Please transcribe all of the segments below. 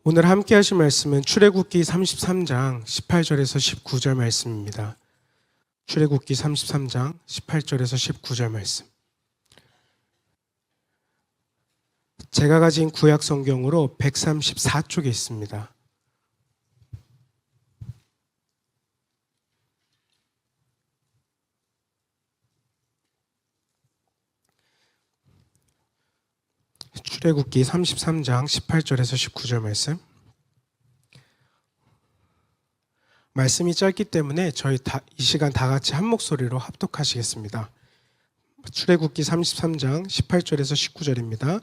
오늘 함께 하실 말씀은 출애굽기 33장 18절에서 19절 말씀입니다. 출애굽기 33장 18절에서 19절 말씀. 제가 가진 구약 성경으로 134쪽에 있습니다. 출애굽기 33장 18절에서 19절 말씀. 말씀이 짧기 때문에 저희 이 시간 다 같이 한 목소리로 합독하시겠습니다. 출애굽기 33장 18절에서 19절입니다.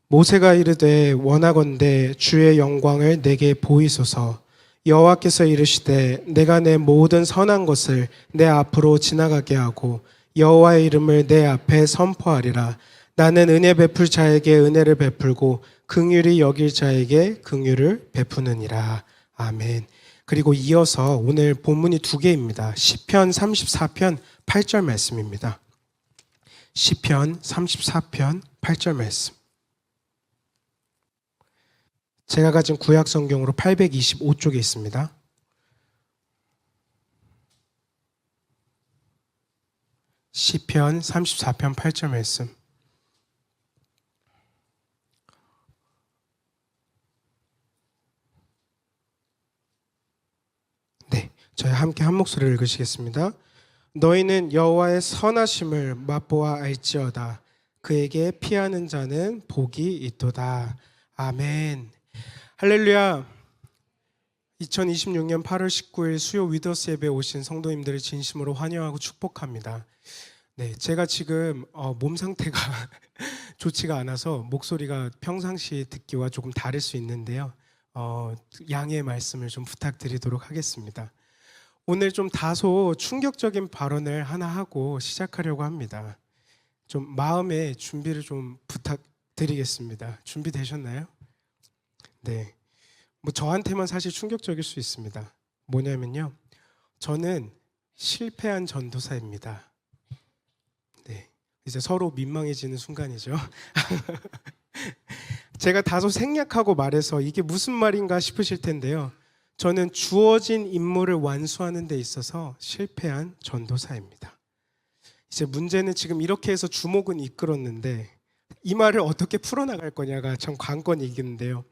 모세가 이르되 원하건대 주의 영광을 내게 보이소서. 여호와께서 이르시되 내가 내 모든 선한 것을 내 앞으로 지나가게 하고 여호와의 이름을 내 앞에 선포하리라. 나는 은혜 베풀 자에게 은혜를 베풀고 긍휼히 여길 자에게 긍휼을 베푸느니라. 아멘. 그리고 이어서 오늘 본문이 두 개입니다. 시편 34편 8절 말씀입니다. 시편 34편 8절 말씀. 제가 가진 구약 성경으로 825쪽에 있습니다. 시편 34편 8절 말씀. 네, 저희 함께 한 목소리를 읽으시겠습니다. 너희는 여호와의 선하심을 맛보아 알지어다. 그에게 피하는 자는 복이 있도다. 아멘. 할렐루야. 2026년 8월 19일 수요 위더스 예배에 오신 성도님들을 진심으로 환영하고 축복합니다. 네, 제가 지금 몸 상태가 좋지가 않아서 목소리가 평상시 듣기와 조금 다를 수 있는데요. 양해의 말씀을 좀 부탁드리도록 하겠습니다. 오늘 좀 다소 충격적인 발언을 하나 하고 시작하려고 합니다. 좀 마음의 준비를 좀 부탁드리겠습니다. 준비되셨나요? 네. 저한테만 사실 충격적일 수 있습니다. 뭐냐면요. 저는 실패한 전도사입니다. 네. 이제 서로 민망해지는 순간이죠. 제가 다소 생략하고 말해서 이게 무슨 말인가 싶으실 텐데요. 저는 주어진 임무를 완수하는 데 있어서 실패한 전도사입니다. 이제 문제는 지금 이렇게 해서 주목은 이끌었는데 이 말을 어떻게 풀어나갈 거냐가 참 관건이긴데요.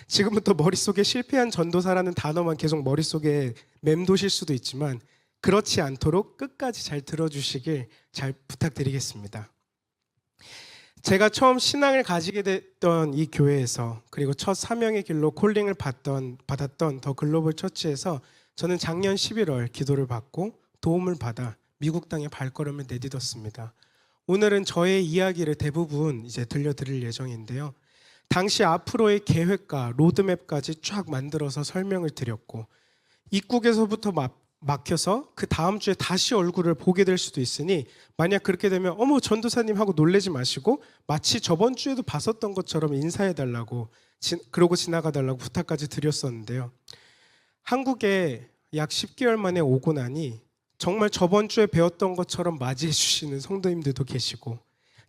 지금부터 머릿속에 실패한 전도사라는 단어만 계속 머릿속에 맴도실 수도 있지만 그렇지 않도록 끝까지 잘 들어주시길 잘 부탁드리겠습니다. 제가 처음 신앙을 가지게 됐던 이 교회에서 그리고 첫 사명의 길로 콜링을 받았던 더 글로벌 처치에서 저는 작년 11월 기도를 받고 도움을 받아 미국 땅에 발걸음을 내딛었습니다. 오늘은 저의 이야기를 대부분 이제 들려드릴 예정인데요. 당시 앞으로의 계획과 로드맵까지 쫙 만들어서 설명을 드렸고 입국에서부터 막혀서 그 다음 주에 다시 얼굴을 보게 될 수도 있으니 만약 그렇게 되면 어머 전도사님 하고 놀라지 마시고 마치 저번 주에도 봤었던 것처럼 인사해달라고 그러고 지나가달라고 부탁까지 드렸었는데요. 한국에 약 10개월 만에 오고 나니 정말 저번 주에 배웠던 것처럼 맞이해 주시는 성도님들도 계시고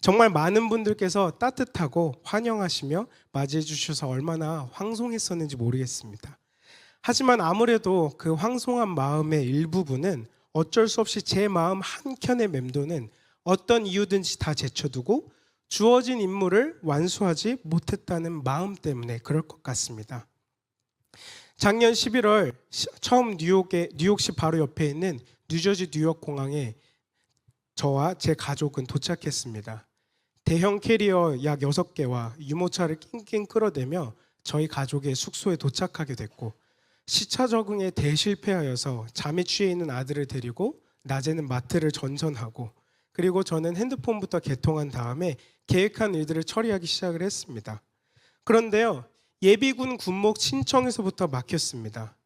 정말 많은 분들께서 따뜻하고 환영하시며 맞이해 주셔서 얼마나 황송했었는지 모르겠습니다. 하지만 아무래도 그 황송한 마음의 일부분은 어쩔 수 없이 제 마음 한켠에 맴도는 어떤 이유든지 다 제쳐두고 주어진 임무를 완수하지 못했다는 마음 때문에 그럴 것 같습니다. 작년 11월 처음 뉴욕시 바로 옆에 있는 뉴저지 뉴욕 공항에 저와 제 가족은 도착했습니다. 대형 캐리어 약 6개와 유모차를 낑낑 끌어대며 저희 가족의 숙소에 도착하게 됐고 시차 적응에 대실패하여서 잠에 취해 있는 아들을 데리고 낮에는 마트를 전전하고 그리고 저는 핸드폰부터 개통한 다음에 계획한 일들을 처리하기 시작을 했습니다. 그런데요, 예비군 군목 신청에서부터 막혔습니다.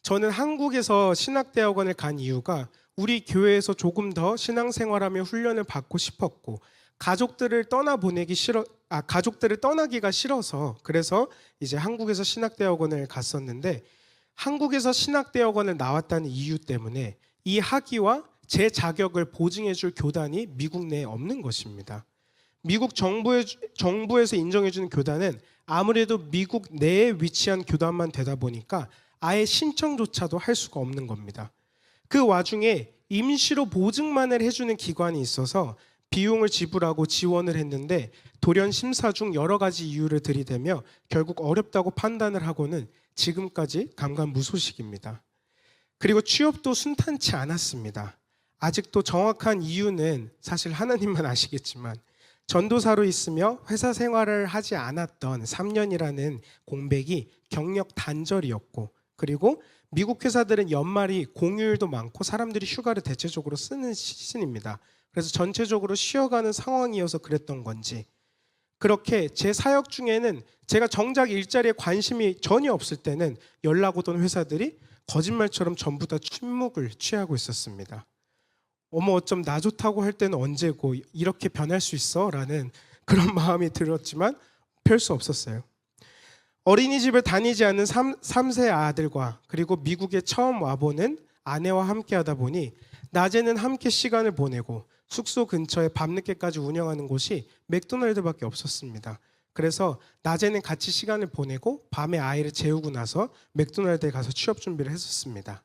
저는 한국에서 신학대학원을 간 이유가 우리 교회에서 조금 더 신앙생활하며 훈련을 받고 싶었고 가족들을 떠나기가 싫어서 그래서 이제 한국에서 신학대학원을 갔었는데 한국에서 신학대학원을 나왔다는 이유 때문에 이 학위와 제 자격을 보증해 줄 교단이 미국 내에 없는 것입니다. 미국 정부에서 인정해주는 교단은 아무래도 미국 내에 위치한 교단만 되다 보니까 아예 신청조차도 할 수가 없는 겁니다. 그 와중에 임시로 보증만을 해주는 기관이 있어서 비용을 지불하고 지원을 했는데 돌연 심사 중 여러 가지 이유를 들이대며 결국 어렵다고 판단을 하고는 지금까지 감감무소식입니다. 그리고 취업도 순탄치 않았습니다. 아직도 정확한 이유는 사실 하나님만 아시겠지만 전도사로 있으며 회사 생활을 하지 않았던 3년이라는 공백이 경력 단절이었고, 그리고 미국 회사들은 연말이 공휴일도 많고 사람들이 휴가를 대체적으로 쓰는 시즌입니다. 그래서 전체적으로 쉬어가는 상황이어서 그랬던 건지, 그렇게 제 사역 중에는 제가 정작 일자리에 관심이 전혀 없을 때는 연락 오던 회사들이 거짓말처럼 전부 다 침묵을 취하고 있었습니다. 어머, 어쩜 나 좋다고 할 때는 언제고 이렇게 변할 수 있어? 라는 그런 마음이 들었지만 별 수 없었어요. 어린이집을 다니지 않는 3세 아들과 그리고 미국에 처음 와보는 아내와 함께 하다 보니 낮에는 함께 시간을 보내고 숙소 근처에 밤늦게까지 운영하는 곳이 맥도날드밖에 없었습니다. 그래서 낮에는 같이 시간을 보내고 밤에 아이를 재우고 나서 맥도날드에 가서 취업 준비를 했었습니다.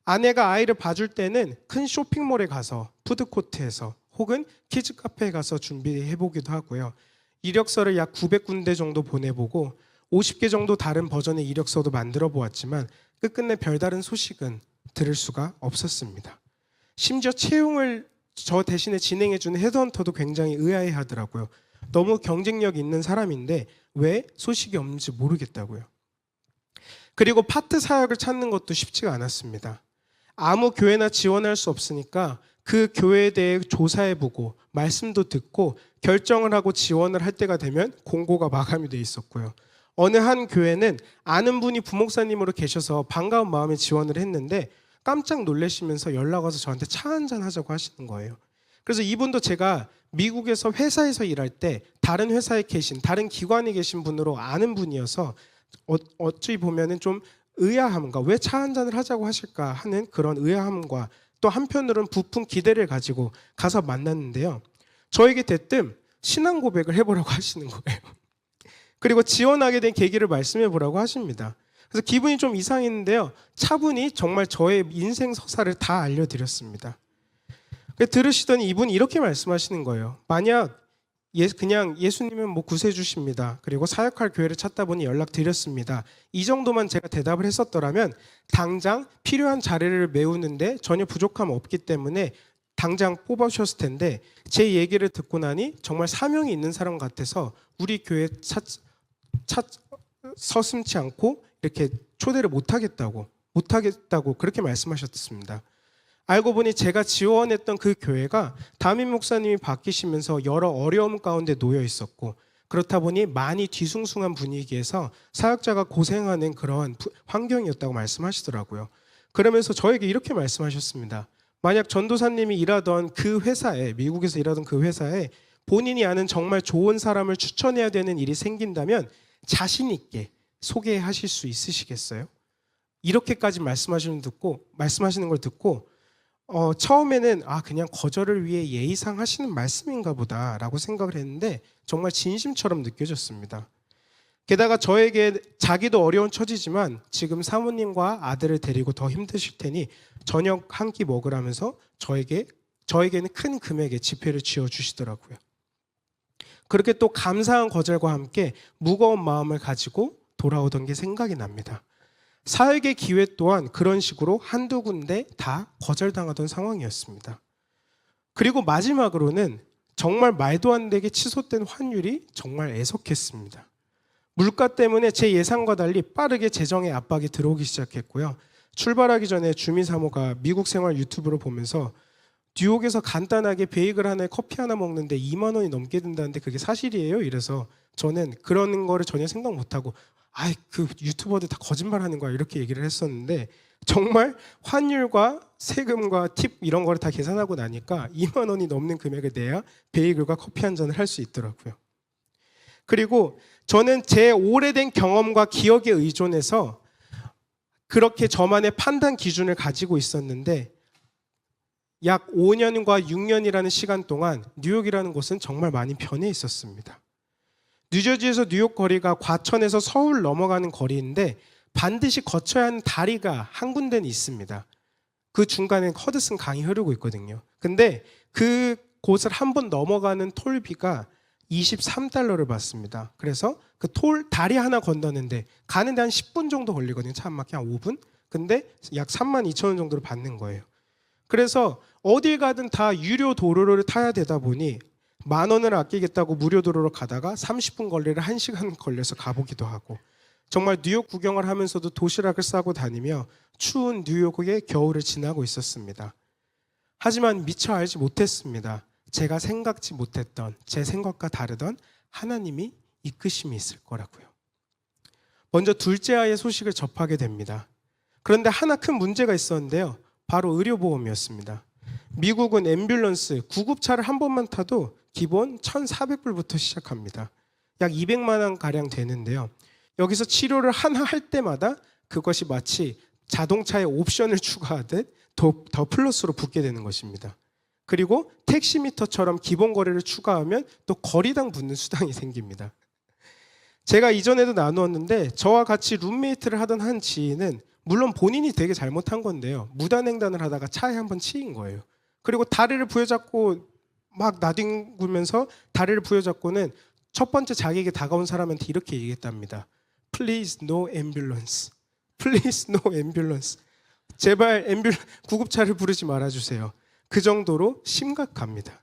아내가 아이를 봐줄 때는 큰 쇼핑몰에 가서 푸드코트에서 혹은 키즈 카페에 가서 준비해보기도 하고요. 이력서를 약 900군데 정도 보내보고 50개 정도 다른 버전의 이력서도 만들어 보았지만 끝끝내 별다른 소식은 들을 수가 없었습니다. 심지어 채용을 저 대신에 진행해주는 헤드헌터도 굉장히 의아해하더라고요. 너무 경쟁력 있는 사람인데 왜 소식이 없는지 모르겠다고요. 그리고 파트 사역을 찾는 것도 쉽지가 않았습니다. 아무 교회나 지원할 수 없으니까 그 교회에 대해 조사해보고 말씀도 듣고 결정을 하고 지원을 할 때가 되면 공고가 마감이 돼 있었고요. 어느 한 교회는 아는 분이 부목사님으로 계셔서 반가운 마음에 지원을 했는데 깜짝 놀라시면서 연락 와서 저한테 차 한잔 하자고 하시는 거예요. 그래서 이분도 제가 미국에서 회사에서 일할 때 다른 회사에 계신, 다른 기관에 계신 분으로 아는 분이어서 어찌 보면은 좀 의아함과 왜 차 한잔을 하자고 하실까 하는 그런 의아함과 또 한편으로는 부푼 기대를 가지고 가서 만났는데요. 저에게 대뜸 신앙 고백을 해보라고 하시는 거예요. 그리고 지원하게 된 계기를 말씀해 보라고 하십니다. 그래서 기분이 좀 이상했는데요. 차분히 정말 저의 인생 서사를 다 알려드렸습니다. 들으시더니 이분이 이렇게 말씀하시는 거예요. 만약 그냥 예수님은 뭐 구세주십니다. 그리고 사역할 교회를 찾다 보니 연락드렸습니다. 이 정도만 제가 대답을 했었더라면 당장 필요한 자리를 메우는데 전혀 부족함 없기 때문에 당장 뽑아주셨을 텐데 제 얘기를 듣고 나니 정말 사명이 있는 사람 같아서 우리 교회에 서슴지 않고 이렇게 초대를 못하겠다고 그렇게 말씀하셨습니다. 알고 보니 제가 지원했던 그 교회가 담임 목사님이 바뀌시면서 여러 어려움 가운데 놓여 있었고, 그렇다 보니 많이 뒤숭숭한 분위기에서 사역자가 고생하는 그런 환경이었다고 말씀하시더라고요. 그러면서 저에게 이렇게 말씀하셨습니다. 만약 전도사님이 일하던 그 회사에, 미국에서 일하던 그 회사에 본인이 아는 정말 좋은 사람을 추천해야 되는 일이 생긴다면 자신 있게 소개하실 수 있으시겠어요? 이렇게까지 말씀하시는 걸 듣고 처음에는 그냥 거절을 위해 예의상 하시는 말씀인가 보다라고 생각을 했는데 정말 진심처럼 느껴졌습니다. 게다가 저에게 자기도 어려운 처지지만 지금 사모님과 아들을 데리고 더 힘드실 테니 저녁 한 끼 먹으라면서 저에게는 큰 금액의 지폐를 쥐어주시더라고요. 그렇게 또 감사한 거절과 함께 무거운 마음을 가지고 돌아오던 게 생각이 납니다. 사역의 기회 또한 그런 식으로 한두 군데 다 거절당하던 상황이었습니다. 그리고 마지막으로는 정말 말도 안 되게 치솟된 환율이 정말 애석했습니다. 물가 때문에 제 예상과 달리 빠르게 재정의 압박이 들어오기 시작했고요. 출발하기 전에 주미 사모가 미국 생활 유튜브를 보면서 뉴욕에서 간단하게 베이글 하나에 커피 하나 먹는데 2만 원이 넘게 든다는데 그게 사실이에요? 이래서 저는 그런 거를 전혀 생각 못하고 그 유튜버들 다 거짓말하는 거야 이렇게 얘기를 했었는데 정말 환율과 세금과 팁 이런 거를 다 계산하고 나니까 2만 원이 넘는 금액을 내야 베이글과 커피 한 잔을 할 수 있더라고요. 그리고 저는 제 오래된 경험과 기억에 의존해서 그렇게 저만의 판단 기준을 가지고 있었는데 약 5년과 6년이라는 시간 동안 뉴욕이라는 곳은 정말 많이 변해 있었습니다. 뉴저지에서 뉴욕 거리가 과천에서 서울 넘어가는 거리인데 반드시 거쳐야 하는 다리가 한 군데는 있습니다. 그 중간에 허드슨 강이 흐르고 있거든요. 근데 그 곳을 한 번 넘어가는 톨비가 $23를 받습니다. 그래서 그 다리 하나 건너는데 가는데 한 10분 정도 걸리거든요. 차 한 바퀴 한 5분? 근데 약 32,000원 정도를 받는 거예요. 그래서 어딜 가든 다 유료 도로를 타야 되다 보니 10,000원을 아끼겠다고 무료 도로로 가다가 30분 거리를 1시간 걸려서 가보기도 하고, 정말 뉴욕 구경을 하면서도 도시락을 싸고 다니며 추운 뉴욕의 겨울을 지나고 있었습니다. 하지만 미처 알지 못했습니다. 제가 생각지 못했던, 제 생각과 다르던 하나님이 이끄심이 있을 거라고요. 먼저 둘째 아이의 소식을 접하게 됩니다. 그런데 하나 큰 문제가 있었는데요. 바로 의료보험이었습니다. 미국은 앰뷸런스, 구급차를 한 번만 타도 기본 1,400불부터 시작합니다. 약 200만 원 가량 되는데요. 여기서 치료를 하나 할 때마다 그것이 마치 자동차에 옵션을 추가하듯 더 플러스로 붙게 되는 것입니다. 그리고 택시미터처럼 기본 거리를 추가하면 또 거리당 붙는 수당이 생깁니다. 제가 이전에도 나누었는데 저와 같이 룸메이트를 하던 한 지인은 물론 본인이 되게 잘못한 건데요. 무단횡단을 하다가 차에 한번 치인 거예요. 그리고 다리를 부여잡고 막 나뒹굴면서 다리를 부여잡고는 첫 번째 자기에게 다가온 사람한테 이렇게 얘기했답니다. Please no ambulance. Please no ambulance. 제발 구급차를 부르지 말아주세요. 그 정도로 심각합니다.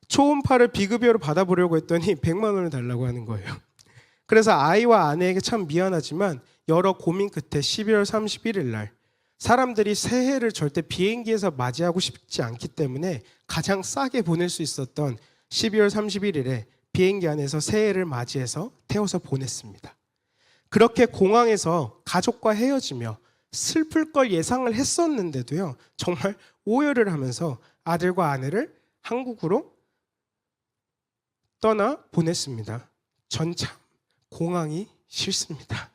초음파를 비급여로 받아보려고 했더니 100만 원을 달라고 하는 거예요. 그래서 아이와 아내에게 참 미안하지만 여러 고민 끝에 12월 31일 날 사람들이 새해를 절대 비행기에서 맞이하고 싶지 않기 때문에 가장 싸게 보낼 수 있었던 12월 31일에 비행기 안에서 새해를 맞이해서 태워서 보냈습니다. 그렇게 공항에서 가족과 헤어지며 슬플 걸 예상을 했었는데도요, 정말 오열을 하면서 아들과 아내를 한국으로 떠나 보냈습니다. 전 참 공항이 싫습니다.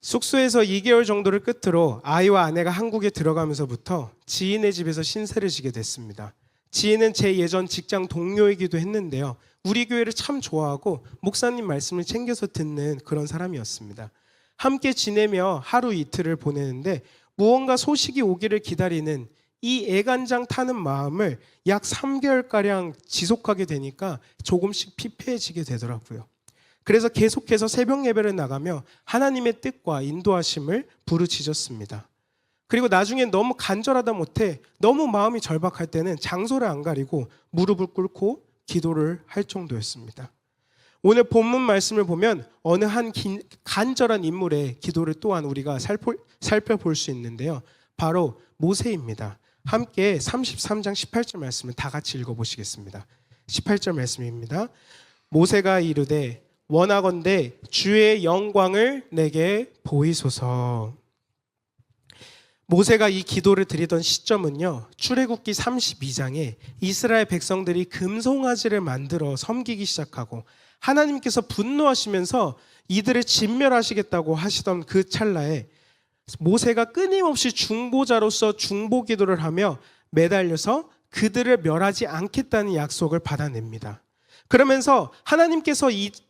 숙소에서 2개월 정도를 끝으로 아이와 아내가 한국에 들어가면서부터 지인의 집에서 신세를 지게 됐습니다. 지인은 제 예전 직장 동료이기도 했는데요. 우리 교회를 참 좋아하고 목사님 말씀을 챙겨서 듣는 그런 사람이었습니다. 함께 지내며 하루 이틀을 보내는데 무언가 소식이 오기를 기다리는 이 애간장 타는 마음을 약 3개월가량 지속하게 되니까 조금씩 피폐해지게 되더라고요. 그래서 계속해서 새벽 예배를 나가며 하나님의 뜻과 인도하심을 부르짖었습니다. 그리고 나중엔 너무 간절하다 못해 너무 마음이 절박할 때는 장소를 안 가리고 무릎을 꿇고 기도를 할 정도였습니다. 오늘 본문 말씀을 보면 어느 한 간절한 인물의 기도를 또한 우리가 살펴볼 수 있는데요. 바로 모세입니다. 함께 33장 18절 말씀을 다 같이 읽어보시겠습니다. 18절 말씀입니다. 모세가 이르되 원하건대 주의 영광을 내게 보이소서. 모세가 이 기도를 드리던 시점은요, 출애굽기 32장에 이스라엘 백성들이 금송아지를 만들어 섬기기 시작하고 하나님께서 분노하시면서 이들을 진멸하시겠다고 하시던 그 찰나에 모세가 끊임없이 중보자로서 중보 기도를 하며 매달려서 그들을 멸하지 않겠다는 약속을 받아냅니다. 그러면서 하나님께서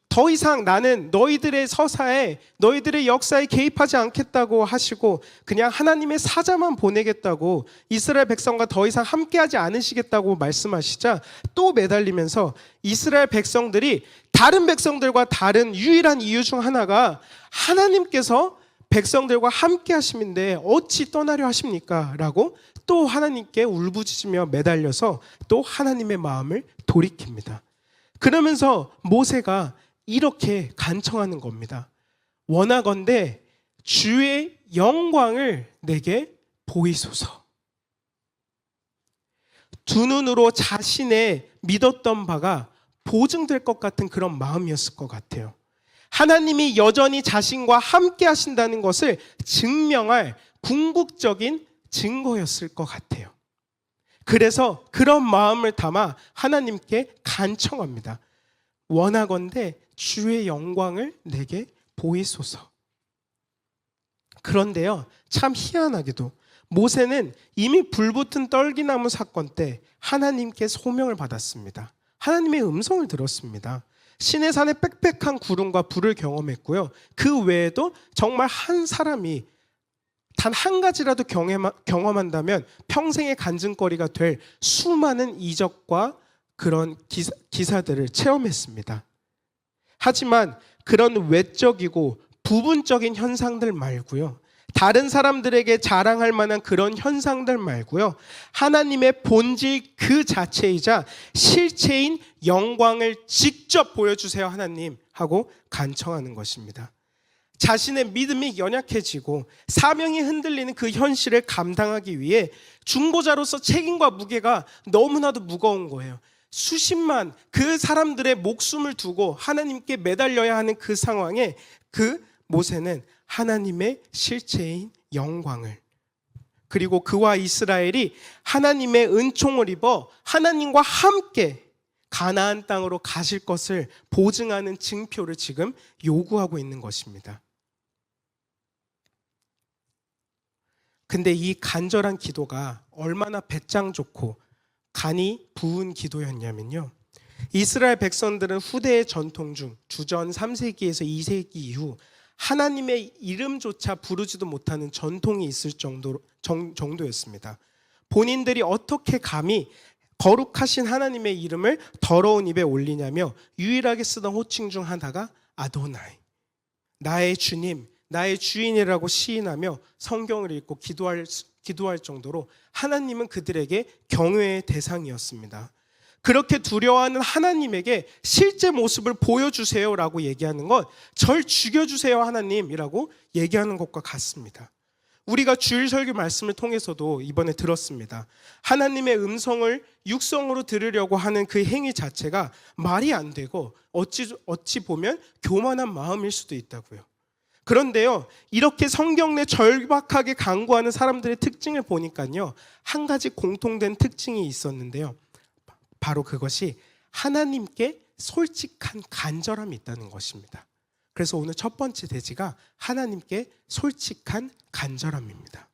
더 이상 나는 너희들의 서사에, 너희들의 역사에 개입하지 않겠다고 하시고 그냥 하나님의 사자만 보내겠다고, 이스라엘 백성과 더 이상 함께하지 않으시겠다고 말씀하시자 또 매달리면서 이스라엘 백성들이 다른 백성들과 다른 유일한 이유 중 하나가 하나님께서 백성들과 함께 하심인데 어찌 떠나려 하십니까? 라고 또 하나님께 울부짖으며 매달려서 또 하나님의 마음을 돌이킵니다. 그러면서 모세가 이렇게 간청하는 겁니다. 원하건대 주의 영광을 내게 보이소서. 두 눈으로 자신의 믿었던 바가 보증될 것 같은 그런 마음이었을 것 같아요. 하나님이 여전히 자신과 함께 하신다는 것을 증명할 궁극적인 증거였을 것 같아요. 그래서 그런 마음을 담아 하나님께 간청합니다. 원하건대 주의 영광을 내게 보이소서. 그런데요, 참 희한하게도 모세는 이미 불붙은 떨기나무 사건 때 하나님께 소명을 받았습니다. 하나님의 음성을 들었습니다. 시내 산의 빽빽한 구름과 불을 경험했고요. 그 외에도 정말 한 사람이 단 한 가지라도 경험한다면 평생의 간증거리가 될 수많은 이적과 그런 기사들을 체험했습니다. 하지만 그런 외적이고 부분적인 현상들 말고요, 다른 사람들에게 자랑할 만한 그런 현상들 말고요, 하나님의 본질 그 자체이자 실체인 영광을 직접 보여주세요 하나님 하고 간청하는 것입니다. 자신의 믿음이 연약해지고 사명이 흔들리는 그 현실을 감당하기 위해 중보자로서 책임과 무게가 너무나도 무거운 거예요. 수십만 그 사람들의 목숨을 두고 하나님께 매달려야 하는 그 상황에 그 모세는 하나님의 실체인 영광을, 그리고 그와 이스라엘이 하나님의 은총을 입어 하나님과 함께 가나안 땅으로 가실 것을 보증하는 증표를 지금 요구하고 있는 것입니다. 근데 이 간절한 기도가 얼마나 배짱 좋고 간이 부은 기도였냐면요, 이스라엘 백성들은 후대의 전통 중 주전 3세기에서 2세기 이후 하나님의 이름조차 부르지도 못하는 전통이 있을 정도였습니다. 본인들이 어떻게 감히 거룩하신 하나님의 이름을 더러운 입에 올리냐며 유일하게 쓰던 호칭 중 하나가 아도나이, 나의 주님, 나의 주인이라고 시인하며 성경을 읽고 기도할 정도로 하나님은 그들에게 경외의 대상이었습니다. 그렇게 두려워하는 하나님에게 실제 모습을 보여주세요라고 얘기하는 것, 절 죽여주세요 하나님이라고 얘기하는 것과 같습니다. 우리가 주일 설교 말씀을 통해서도 이번에 들었습니다. 하나님의 음성을 육성으로 들으려고 하는 그 행위 자체가 말이 안 되고 어찌 보면 교만한 마음일 수도 있다고요. 그런데요, 이렇게 성경 내 절박하게 간구하는 사람들의 특징을 보니까요, 한 가지 공통된 특징이 있었는데요, 바로 그것이 하나님께 솔직한 간절함이 있다는 것입니다. 그래서 오늘 첫 번째 대지가 하나님께 솔직한 간절함입니다.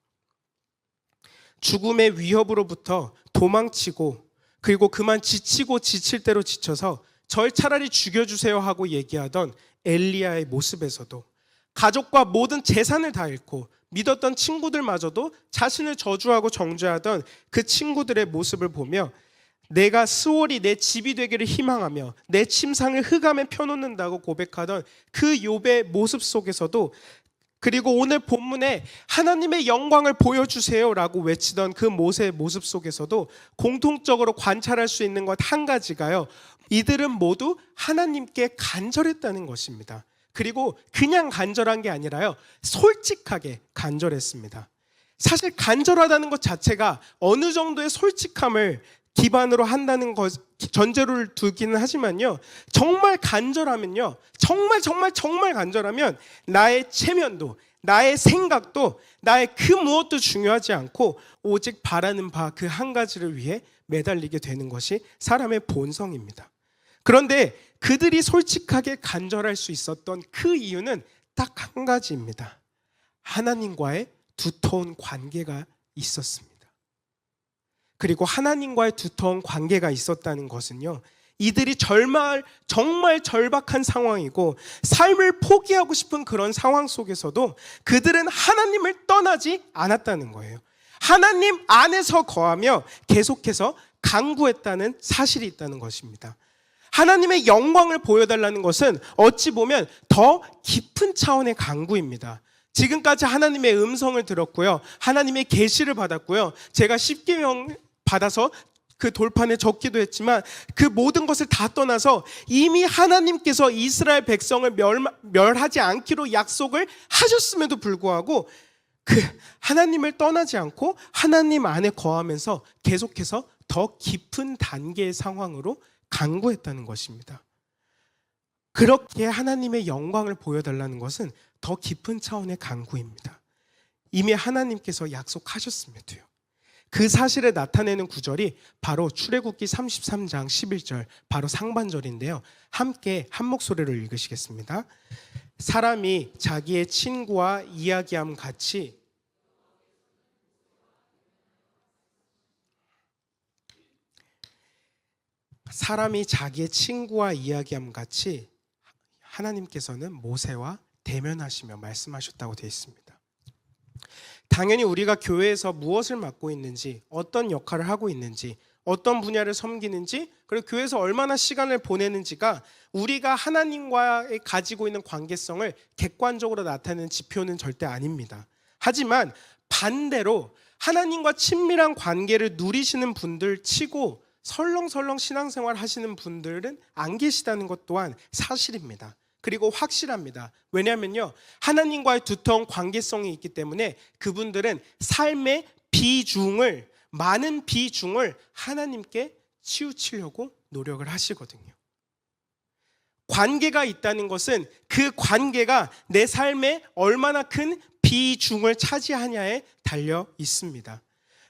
죽음의 위협으로부터 도망치고, 그리고 그만 지치고 지칠 대로 지쳐서 절 차라리 죽여주세요 하고 얘기하던 엘리야의 모습에서도, 가족과 모든 재산을 다 잃고 믿었던 친구들마저도 자신을 저주하고 정죄하던 그 친구들의 모습을 보며 내가 스월이 내 집이 되기를 희망하며 내 침상을 흑암에 펴놓는다고 고백하던 그 욥의 모습 속에서도, 그리고 오늘 본문에 하나님의 영광을 보여주세요라고 외치던 그 모세의 모습 속에서도 공통적으로 관찰할 수 있는 것 한 가지가요, 이들은 모두 하나님께 간절했다는 것입니다. 그리고 그냥 간절한 게 아니라요, 솔직하게 간절했습니다. 사실 간절하다는 것 자체가 어느 정도의 솔직함을 기반으로 한다는 것, 전제를 두기는 하지만요, 정말 간절하면요, 정말 간절하면 나의 체면도, 나의 생각도, 나의 그 무엇도 중요하지 않고 오직 바라는 바 그 한 가지를 위해 매달리게 되는 것이 사람의 본성입니다. 그런데 그들이 솔직하게 간절할 수 있었던 그 이유는 딱 한 가지입니다. 하나님과의 두터운 관계가 있었습니다. 그리고 하나님과의 두터운 관계가 있었다는 것은요, 이들이 정말 절박한 상황이고 삶을 포기하고 싶은 그런 상황 속에서도 그들은 하나님을 떠나지 않았다는 거예요. 하나님 안에서 거하며 계속해서 간구했다는 사실이 있다는 것입니다. 하나님의 영광을 보여달라는 것은 어찌 보면 더 깊은 차원의 간구입니다. 지금까지 하나님의 음성을 들었고요, 하나님의 계시를 받았고요, 제가 십계명 받아서 그 돌판에 적기도 했지만 그 모든 것을 다 떠나서 이미 하나님께서 이스라엘 백성을 멸하지 않기로 약속을 하셨음에도 불구하고 그 하나님을 떠나지 않고 하나님 안에 거하면서 계속해서 더 깊은 단계의 상황으로 간구했다는 것입니다. 그렇게 하나님의 영광을 보여달라는 것은 더 깊은 차원의 간구입니다. 이미 하나님께서 약속하셨음에도요. 그 사실을 나타내는 구절이 바로 출애굽기 33장 11절, 바로 상반절인데요, 함께 한 목소리로 읽으시겠습니다. 사람이 자기의 친구와 이야기함 같이 사람이 자기의 친구와 이야기함 같이 하나님께서는 모세와 대면하시며 말씀하셨다고 되어 있습니다. 당연히 우리가 교회에서 무엇을 맡고 있는지, 어떤 역할을 하고 있는지, 어떤 분야를 섬기는지, 그리고 교회에서 얼마나 시간을 보내는지가 우리가 하나님과 가지고 있는 관계성을 객관적으로 나타내는 지표는 절대 아닙니다. 하지만 반대로 하나님과 친밀한 관계를 누리시는 분들 치고 설렁설렁 신앙생활 하시는 분들은 안 계시다는 것 또한 사실입니다. 그리고 확실합니다. 왜냐하면요, 하나님과의 두터운 관계성이 있기 때문에 그분들은 삶의 많은 비중을 하나님께 치우치려고 노력을 하시거든요. 관계가 있다는 것은 그 관계가 내 삶에 얼마나 큰 비중을 차지하냐에 달려 있습니다.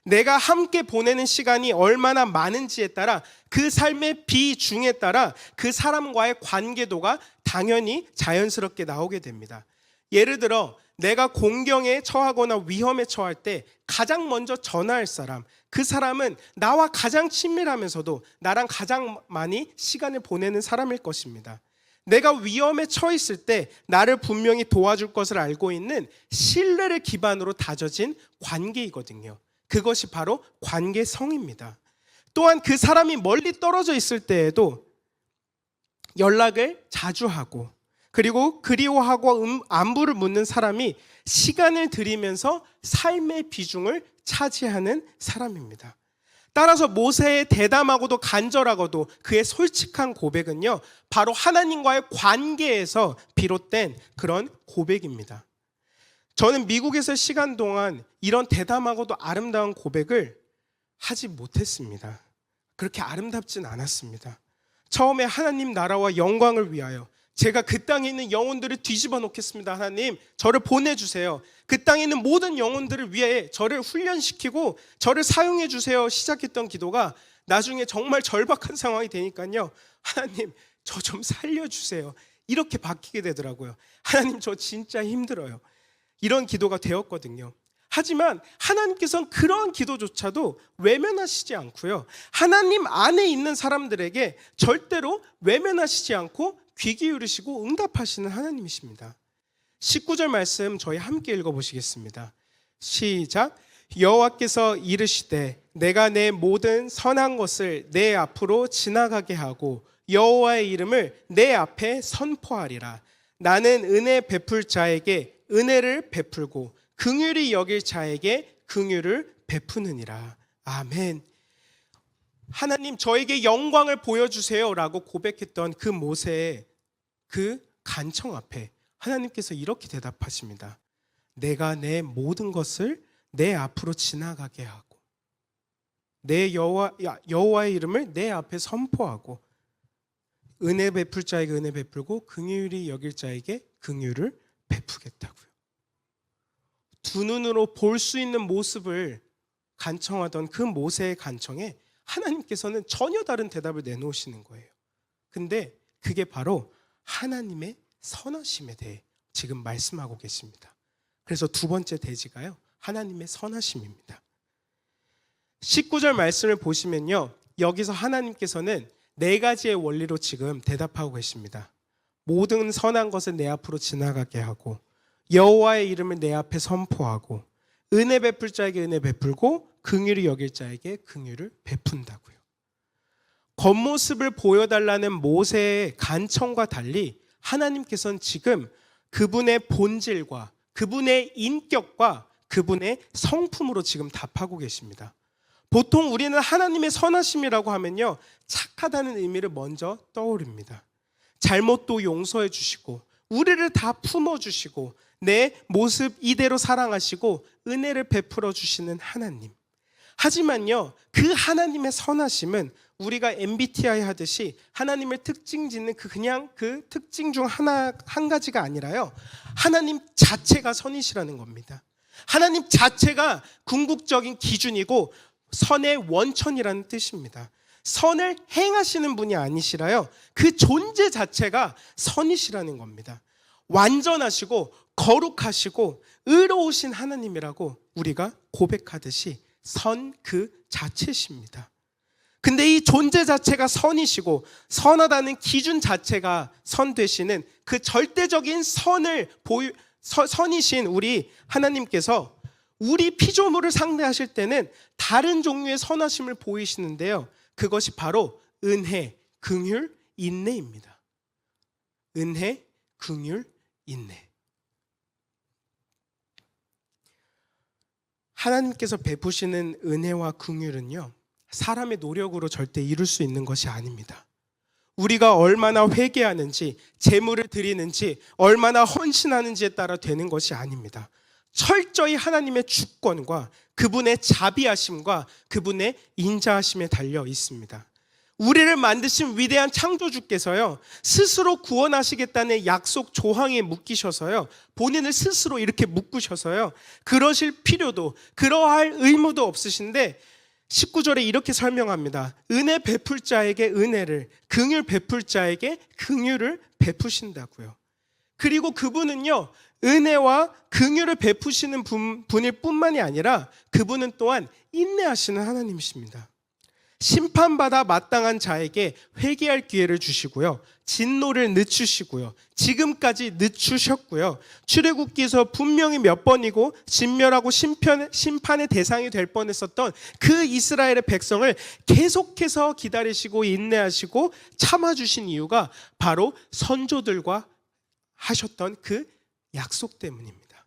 내가 함께 보내는 시간이 얼마나 많은지에 따라 그 삶의 비중에 따라 그 사람과의 관계도가 당연히 자연스럽게 나오게 됩니다. 예를 들어 내가 공경에 처하거나 위험에 처할 때 가장 먼저 전화할 사람, 그 사람은 나와 가장 친밀하면서도 나랑 가장 많이 시간을 보내는 사람일 것입니다. 내가 위험에 처했을 때 나를 분명히 도와줄 것을 알고 있는 신뢰를 기반으로 다져진 관계이거든요. 그것이 바로 관계성입니다. 또한 그 사람이 멀리 떨어져 있을 때에도 연락을 자주 하고, 그리고 그리워하고 안부를 묻는 사람이 시간을 들이면서 삶의 비중을 차지하는 사람입니다. 따라서 모세의 대담하고도 간절하고도 그의 솔직한 고백은요, 바로 하나님과의 관계에서 비롯된 그런 고백입니다. 저는 미국에서 시간 동안 이런 대담하고도 아름다운 고백을 하지 못했습니다. 그렇게 아름답진 않았습니다. 처음에 하나님 나라와 영광을 위하여 제가 그 땅에 있는 영혼들을 뒤집어 놓겠습니다. 하나님, 저를 보내주세요. 그 땅에 있는 모든 영혼들을 위해 저를 훈련시키고 저를 사용해 주세요. 시작했던 기도가 나중에 정말 절박한 상황이 되니까요, 하나님, 저 좀 살려주세요. 이렇게 바뀌게 되더라고요. 하나님, 저 진짜 힘들어요. 이런 기도가 되었거든요. 하지만 하나님께서는 그러한 기도조차도 외면하시지 않고요, 하나님 안에 있는 사람들에게 절대로 외면하시지 않고 귀 기울이시고 응답하시는 하나님이십니다. 19절 말씀 저희 함께 읽어보시겠습니다. 시작. 여호와께서 이르시되 내가 내 모든 선한 것을 내 앞으로 지나가게 하고 여호와의 이름을 내 앞에 선포하리라. 나는 은혜 베풀 자에게 은혜를 베풀고 긍휼히 여길 자에게 긍휼을 베푸느니라. 아멘. 하나님, 저에게 영광을 보여주세요 라고 고백했던 그 모세의 그 간청 앞에 하나님께서 이렇게 대답하십니다. 내가 내 모든 것을 내 앞으로 지나가게 하고 내 여호와의 이름을 내 앞에 선포하고 은혜 베풀 자에게 은혜 베풀고 긍휼히 여길 자에게 긍휼을 베푸겠다고요. 두 눈으로 볼 수 있는 모습을 간청하던 그 모세의 간청에 하나님께서는 전혀 다른 대답을 내놓으시는 거예요. 근데 그게 바로 하나님의 선하심에 대해 지금 말씀하고 계십니다. 그래서 두 번째 대지가요, 하나님의 선하심입니다. 19절 말씀을 보시면요, 여기서 하나님께서는 네 가지의 원리로 지금 대답하고 계십니다. 모든 선한 것을 내 앞으로 지나가게 하고 여호와의 이름을 내 앞에 선포하고 은혜 베풀 자에게 은혜 베풀고 긍휼히 여길 자에게 긍휼을 베푼다고요. 겉모습을 보여달라는 모세의 간청과 달리 하나님께서는 지금 그분의 본질과 그분의 인격과 그분의 성품으로 지금 답하고 계십니다. 보통 우리는 하나님의 선하심이라고 하면요, 착하다는 의미를 먼저 떠올립니다. 잘못도 용서해 주시고 우리를 다 품어주시고 내 모습 이대로 사랑하시고 은혜를 베풀어 주시는 하나님. 하지만요, 그 하나님의 선하심은 우리가 MBTI 하듯이 하나님을 특징 짓는 그냥 그 특징 중 한 가지가 아니라요, 하나님 자체가 선이시라는 겁니다. 하나님 자체가 궁극적인 기준이고 선의 원천이라는 뜻입니다. 선을 행하시는 분이 아니시라요, 그 존재 자체가 선이시라는 겁니다. 완전하시고 거룩하시고 의로우신 하나님이라고 우리가 고백하듯이 선 그 자체십니다. 근데 이 존재 자체가 선이시고 선하다는 기준 자체가 선 되시는 그 절대적인 선이신 우리 하나님께서 우리 피조물을 상대하실 때는 다른 종류의 선하심을 보이시는데요. 그것이 바로 은혜, 긍휼, 인내입니다. 은혜, 긍휼, 인내. 하나님께서 베푸시는 은혜와 긍휼은요, 사람의 노력으로 절대 이룰 수 있는 것이 아닙니다. 우리가 얼마나 회개하는지, 제물을 드리는지, 얼마나 헌신하는지에 따라 되는 것이 아닙니다. 철저히 하나님의 주권과 그분의 자비하심과 그분의 인자하심에 달려 있습니다. 우리를 만드신 위대한 창조주께서요, 스스로 구원하시겠다는 약속 조항에 묶이셔서요, 본인을 스스로 이렇게 묶으셔서요, 그러실 필요도 그러할 의무도 없으신데 19절에 이렇게 설명합니다. 은혜 베풀 자에게 은혜를, 긍휼 베풀 자에게 긍휼을 베푸신다고요. 그리고 그분은요, 은혜와 긍휼을 베푸시는 분일 뿐만이 아니라 그분은 또한 인내하시는 하나님이십니다. 심판받아 마땅한 자에게 회개할 기회를 주시고요, 진노를 늦추시고요, 지금까지 늦추셨고요, 출애굽기에서 분명히 몇 번이고 진멸하고 심판의 대상이 될 뻔했었던 그 이스라엘의 백성을 계속해서 기다리시고 인내하시고 참아주신 이유가 바로 선조들과 하셨던 그 약속 때문입니다.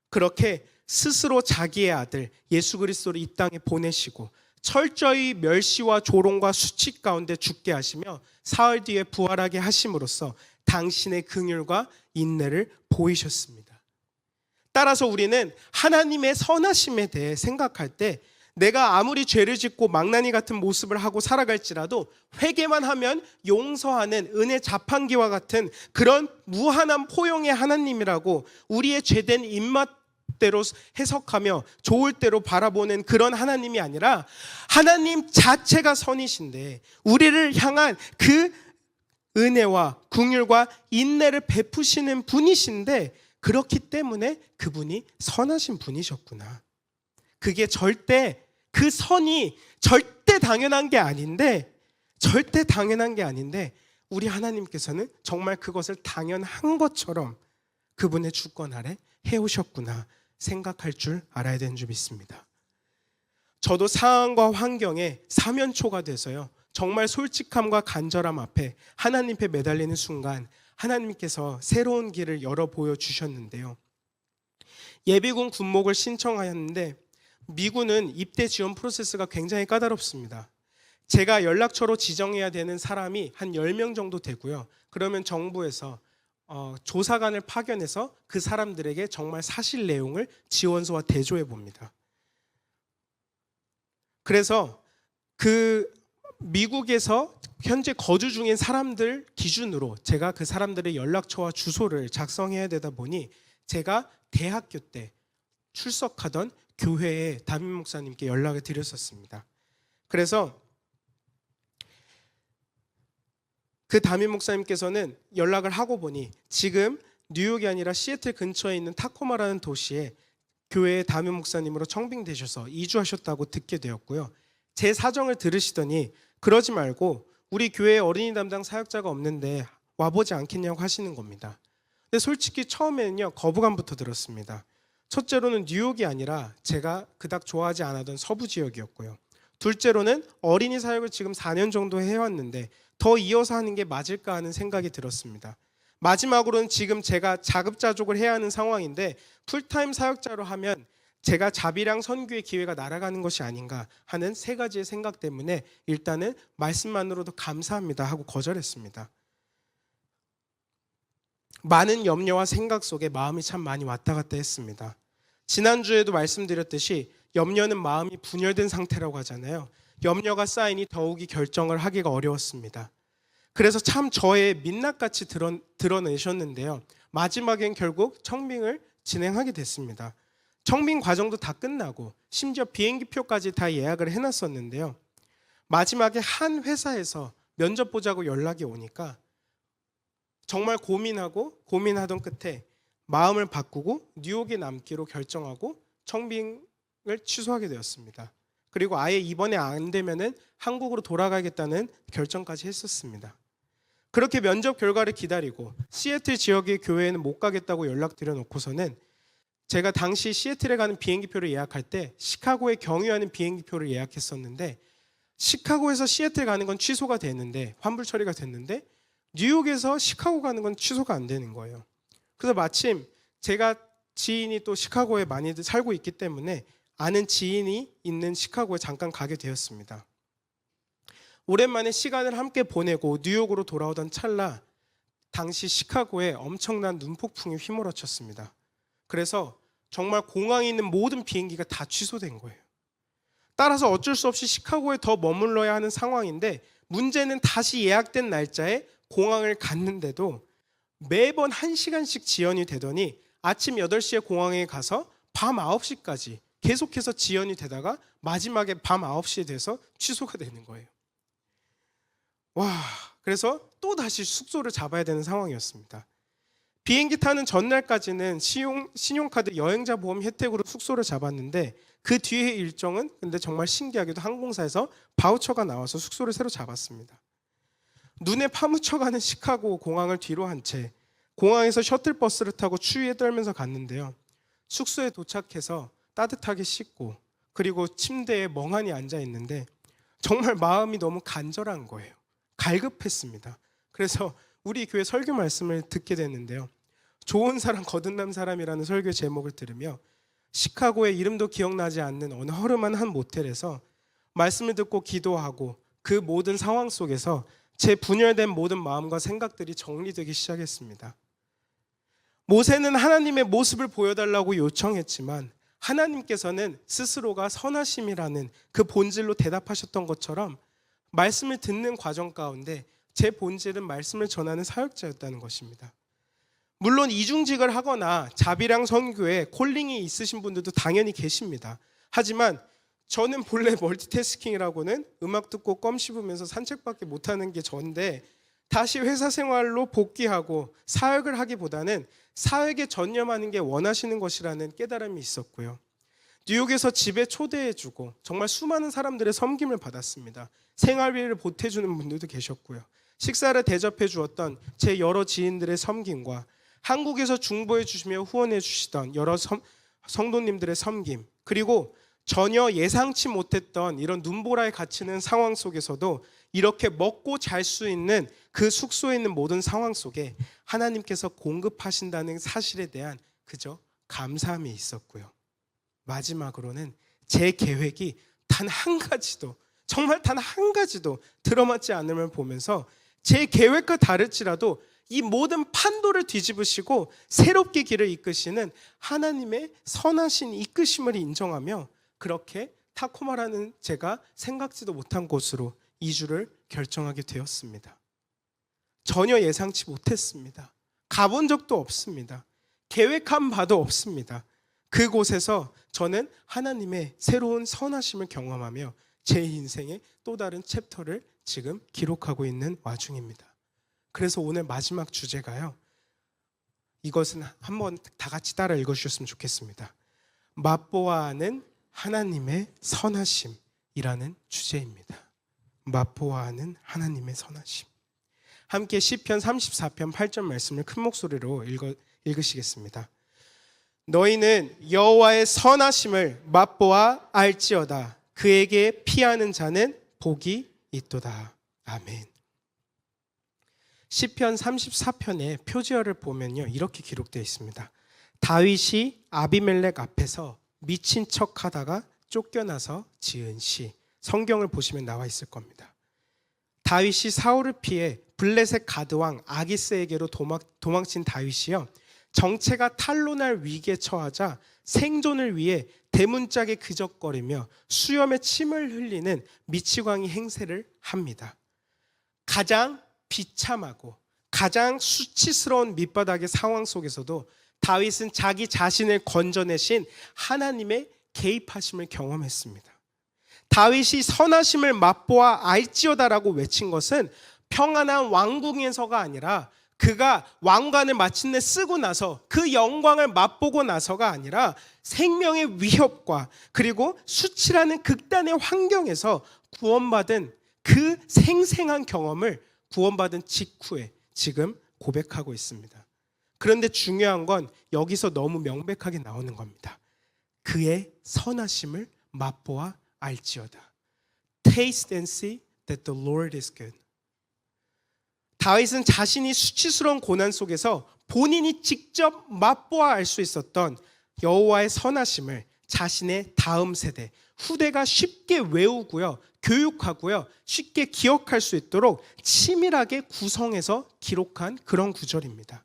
그렇게 스스로 자기의 아들 예수 그리스도를 이 땅에 보내시고 철저히 멸시와 조롱과 수치 가운데 죽게 하시며 사흘 뒤에 부활하게 하심으로써 당신의 긍휼과 인내를 보이셨습니다. 따라서 우리는 하나님의 선하심에 대해 생각할 때 내가 아무리 죄를 짓고 망나니 같은 모습을 하고 살아갈지라도 회개만 하면 용서하는 은혜 자판기와 같은 그런 무한한 포용의 하나님이라고 우리의 죄된 입맛대로 해석하며 좋을 대로 바라보는 그런 하나님이 아니라 하나님 자체가 선이신데 우리를 향한 그 은혜와 긍휼과 인내를 베푸시는 분이신데 그렇기 때문에 그분이 선하신 분이셨구나. 그게 절대 그 선이 절대 당연한 게 아닌데 우리 하나님께서는 정말 그것을 당연한 것처럼 그분의 주권 아래 해오셨구나 생각할 줄 알아야 되는 줄 믿습니다. 저도 상황과 환경에 사면초가 돼서요, 정말 솔직함과 간절함 앞에 하나님 앞에 매달리는 순간 하나님께서 새로운 길을 열어 보여주셨는데요, 예비군 군목을 신청하였는데 미군은 입대 지원 프로세스가 굉장히 까다롭습니다. 제가 연락처로 지정해야 되는 사람이 한 10명 정도 되고요, 그러면 정부에서 조사관을 파견해서 그 사람들에게 정말 사실 내용을 지원서와 대조해 봅니다. 그래서 그 미국에서 현재 거주 중인 사람들 기준으로 제가 그 사람들의 연락처와 주소를 작성해야 되다 보니 제가 대학교 때 출석하던 교회의 담임 목사님께 연락을 드렸었습니다. 그래서 그 담임 목사님께서는 연락을 하고 보니 지금 뉴욕이 아니라 시애틀 근처에 있는 타코마라는 도시에 교회의 담임 목사님으로 청빙되셔서 이주하셨다고 듣게 되었고요. 제 사정을 들으시더니 그러지 말고 우리 교회에 어린이 담당 사역자가 없는데 와보지 않겠냐고 하시는 겁니다. 근데 솔직히 처음에는요, 거부감부터 들었습니다. 첫째로는 뉴욕이 아니라 제가 그닥 좋아하지 않았던 서부 지역이었고요. 둘째로는 어린이 사역을 지금 4년 정도 해왔는데 더 이어서 하는 게 맞을까 하는 생각이 들었습니다. 마지막으로는 지금 제가 자급자족을 해야 하는 상황인데 풀타임 사역자로 하면 제가 자비랑 선교의 기회가 날아가는 것이 아닌가 하는 세 가지의 생각 때문에 일단은 말씀만으로도 감사합니다 하고 거절했습니다. 많은 염려와 생각 속에 마음이 참 많이 왔다 갔다 했습니다. 지난주에도 말씀드렸듯이 염려는 마음이 분열된 상태라고 하잖아요. 염려가 쌓이니 더욱이 결정을 하기가 어려웠습니다. 그래서 참 저의 민낯같이 드러내셨는데요, 마지막엔 결국 청빙을 진행하게 됐습니다. 청빙 과정도 다 끝나고 심지어 비행기표까지 다 예약을 해놨었는데요, 마지막에 한 회사에서 면접 보자고 연락이 오니까 정말 고민하던 끝에 마음을 바꾸고 뉴욕에 남기로 결정하고 청빙을 취소하게 되었습니다. 그리고 아예 이번에 안 되면은 한국으로 돌아가겠다는 결정까지 했었습니다. 그렇게 면접 결과를 기다리고 시애틀 지역의 교회에는 못 가겠다고 연락드려 놓고서는 제가 당시 시애틀에 가는 비행기표를 예약할 때 시카고에 경유하는 비행기표를 예약했었는데 시카고에서 시애틀 가는 건 취소가 됐는데 환불 처리가 됐는데 뉴욕에서 시카고 가는 건 취소가 안 되는 거예요. 그래서 마침 제가 지인이 또 시카고에 많이들 살고 있기 때문에 아는 지인이 있는 시카고에 잠깐 가게 되었습니다. 오랜만에 시간을 함께 보내고 뉴욕으로 돌아오던 찰나 당시 시카고에 엄청난 눈폭풍이 휘몰아쳤습니다. 그래서 정말 공항에 있는 모든 비행기가 다 취소된 거예요. 따라서 어쩔 수 없이 시카고에 더 머물러야 하는 상황인데 문제는 다시 예약된 날짜에 공항을 갔는데도 매번 1시간씩 지연이 되더니 아침 8시에 공항에 가서 밤 9시까지 계속해서 지연이 되다가 마지막에 밤 9시에 돼서 취소가 되는 거예요. 와, 그래서 또 다시 숙소를 잡아야 되는 상황이었습니다. 비행기 타는 전날까지는 신용카드 여행자 보험 혜택으로 숙소를 잡았는데 그 뒤에 일정은 근데 정말 신기하게도 항공사에서 바우처가 나와서 숙소를 새로 잡았습니다. 눈에 파묻혀가는 시카고 공항을 뒤로 한 채 공항에서 셔틀버스를 타고 추위에 떨면서 갔는데요. 숙소에 도착해서 따뜻하게 씻고 그리고 침대에 멍하니 앉아 있는데 정말 마음이 너무 간절한 거예요. 갈급했습니다. 그래서 우리 교회 설교 말씀을 듣게 됐는데요. 좋은 사람 거듭난 사람이라는 설교 제목을 들으며 시카고의 이름도 기억나지 않는 어느 허름한 한 모텔에서 말씀을 듣고 기도하고 그 모든 상황 속에서 제 분열된 모든 마음과 생각들이 정리되기 시작했습니다. 모세는 하나님의 모습을 보여달라고 요청했지만 하나님께서는 스스로가 선하심이라는 그 본질로 대답하셨던 것처럼 말씀을 듣는 과정 가운데 제 본질은 말씀을 전하는 사역자였다는 것입니다. 물론 이중직을 하거나 자비랑 선교에 콜링이 있으신 분들도 당연히 계십니다. 하지만 저는 본래 멀티태스킹이라고는 음악 듣고 껌 씹으면서 산책밖에 못하는 게 저인데 다시 회사 생활로 복귀하고 사역을 하기보다는 사역에 전념하는 게 원하시는 것이라는 깨달음이 있었고요. 뉴욕에서 집에 초대해주고 정말 수많은 사람들의 섬김을 받았습니다. 생활비를 보태주는 분들도 계셨고요. 식사를 대접해 주었던 제 여러 지인들의 섬김과 한국에서 중보해 주시며 후원해 주시던 여러 성도님들의 섬김, 그리고 전혀 예상치 못했던 이런 눈보라에 갇히는 상황 속에서도 이렇게 먹고 잘 수 있는 그 숙소에 있는 모든 상황 속에 하나님께서 공급하신다는 사실에 대한 그저 감사함이 있었고요. 마지막으로는 제 계획이 단 한 가지도, 정말 단 한 가지도 들어맞지 않음을 보면서 제 계획과 다를지라도 이 모든 판도를 뒤집으시고 새롭게 길을 이끄시는 하나님의 선하신 이끄심을 인정하며 그렇게 타코마라는 제가 생각지도 못한 곳으로 이주를 결정하게 되었습니다. 전혀 예상치 못했습니다. 가본 적도 없습니다. 계획한 바도 없습니다. 그곳에서 저는 하나님의 새로운 선하심을 경험하며 제 인생의 또 다른 챕터를 지금 기록하고 있는 와중입니다. 그래서 오늘 마지막 주제가요. 이것은 한번 다 같이 따라 읽어주셨으면 좋겠습니다. 맛보아하는 하나님의 선하심이라는 주제입니다. 맛보아하는 하나님의 선하심. 함께 시편 34편 8절 말씀을 큰 목소리로 읽으시겠습니다. 너희는 여호와의 선하심을 맛보아 알지어다. 그에게 피하는 자는 복이 있도다. 아멘. 시편 34편의 표지어를 보면요, 이렇게 기록되어 있습니다. 다윗이 아비멜렉 앞에서 미친 척하다가 쫓겨나서 지은 시. 성경을 보시면 나와 있을 겁니다. 다윗이 사울을 피해 블레셋 가드왕 아기스에게로 도망친 다윗이요, 정체가 탄로날 위기에 처하자 생존을 위해 대문짝에 그적거리며 수염에 침을 흘리는 미치광이 행세를 합니다. 가장 비참하고 가장 수치스러운 밑바닥의 상황 속에서도 다윗은 자기 자신을 건져내신 하나님의 개입하심을 경험했습니다. 다윗이 선하심을 맛보아 알지어다라고 외친 것은 평안한 왕궁에서가 아니라 그가 왕관을 마침내 쓰고 나서 그 영광을 맛보고 나서가 아니라 생명의 위협과 그리고 수치라는 극단의 환경에서 구원받은 그 생생한 경험을 구원받은 직후에 지금 고백하고 있습니다. 그런데 중요한 건 여기서 너무 명백하게 나오는 겁니다. 그의 선하심을 맛보아 알지어다. Taste and see that the Lord is good. 다윗은 자신이 수치스러운 고난 속에서 본인이 직접 맛보아 알 수 있었던 여호와의 선하심을 자신의 다음 세대, 후대가 쉽게 외우고요, 교육하고요, 쉽게 기억할 수 있도록 치밀하게 구성해서 기록한 그런 구절입니다.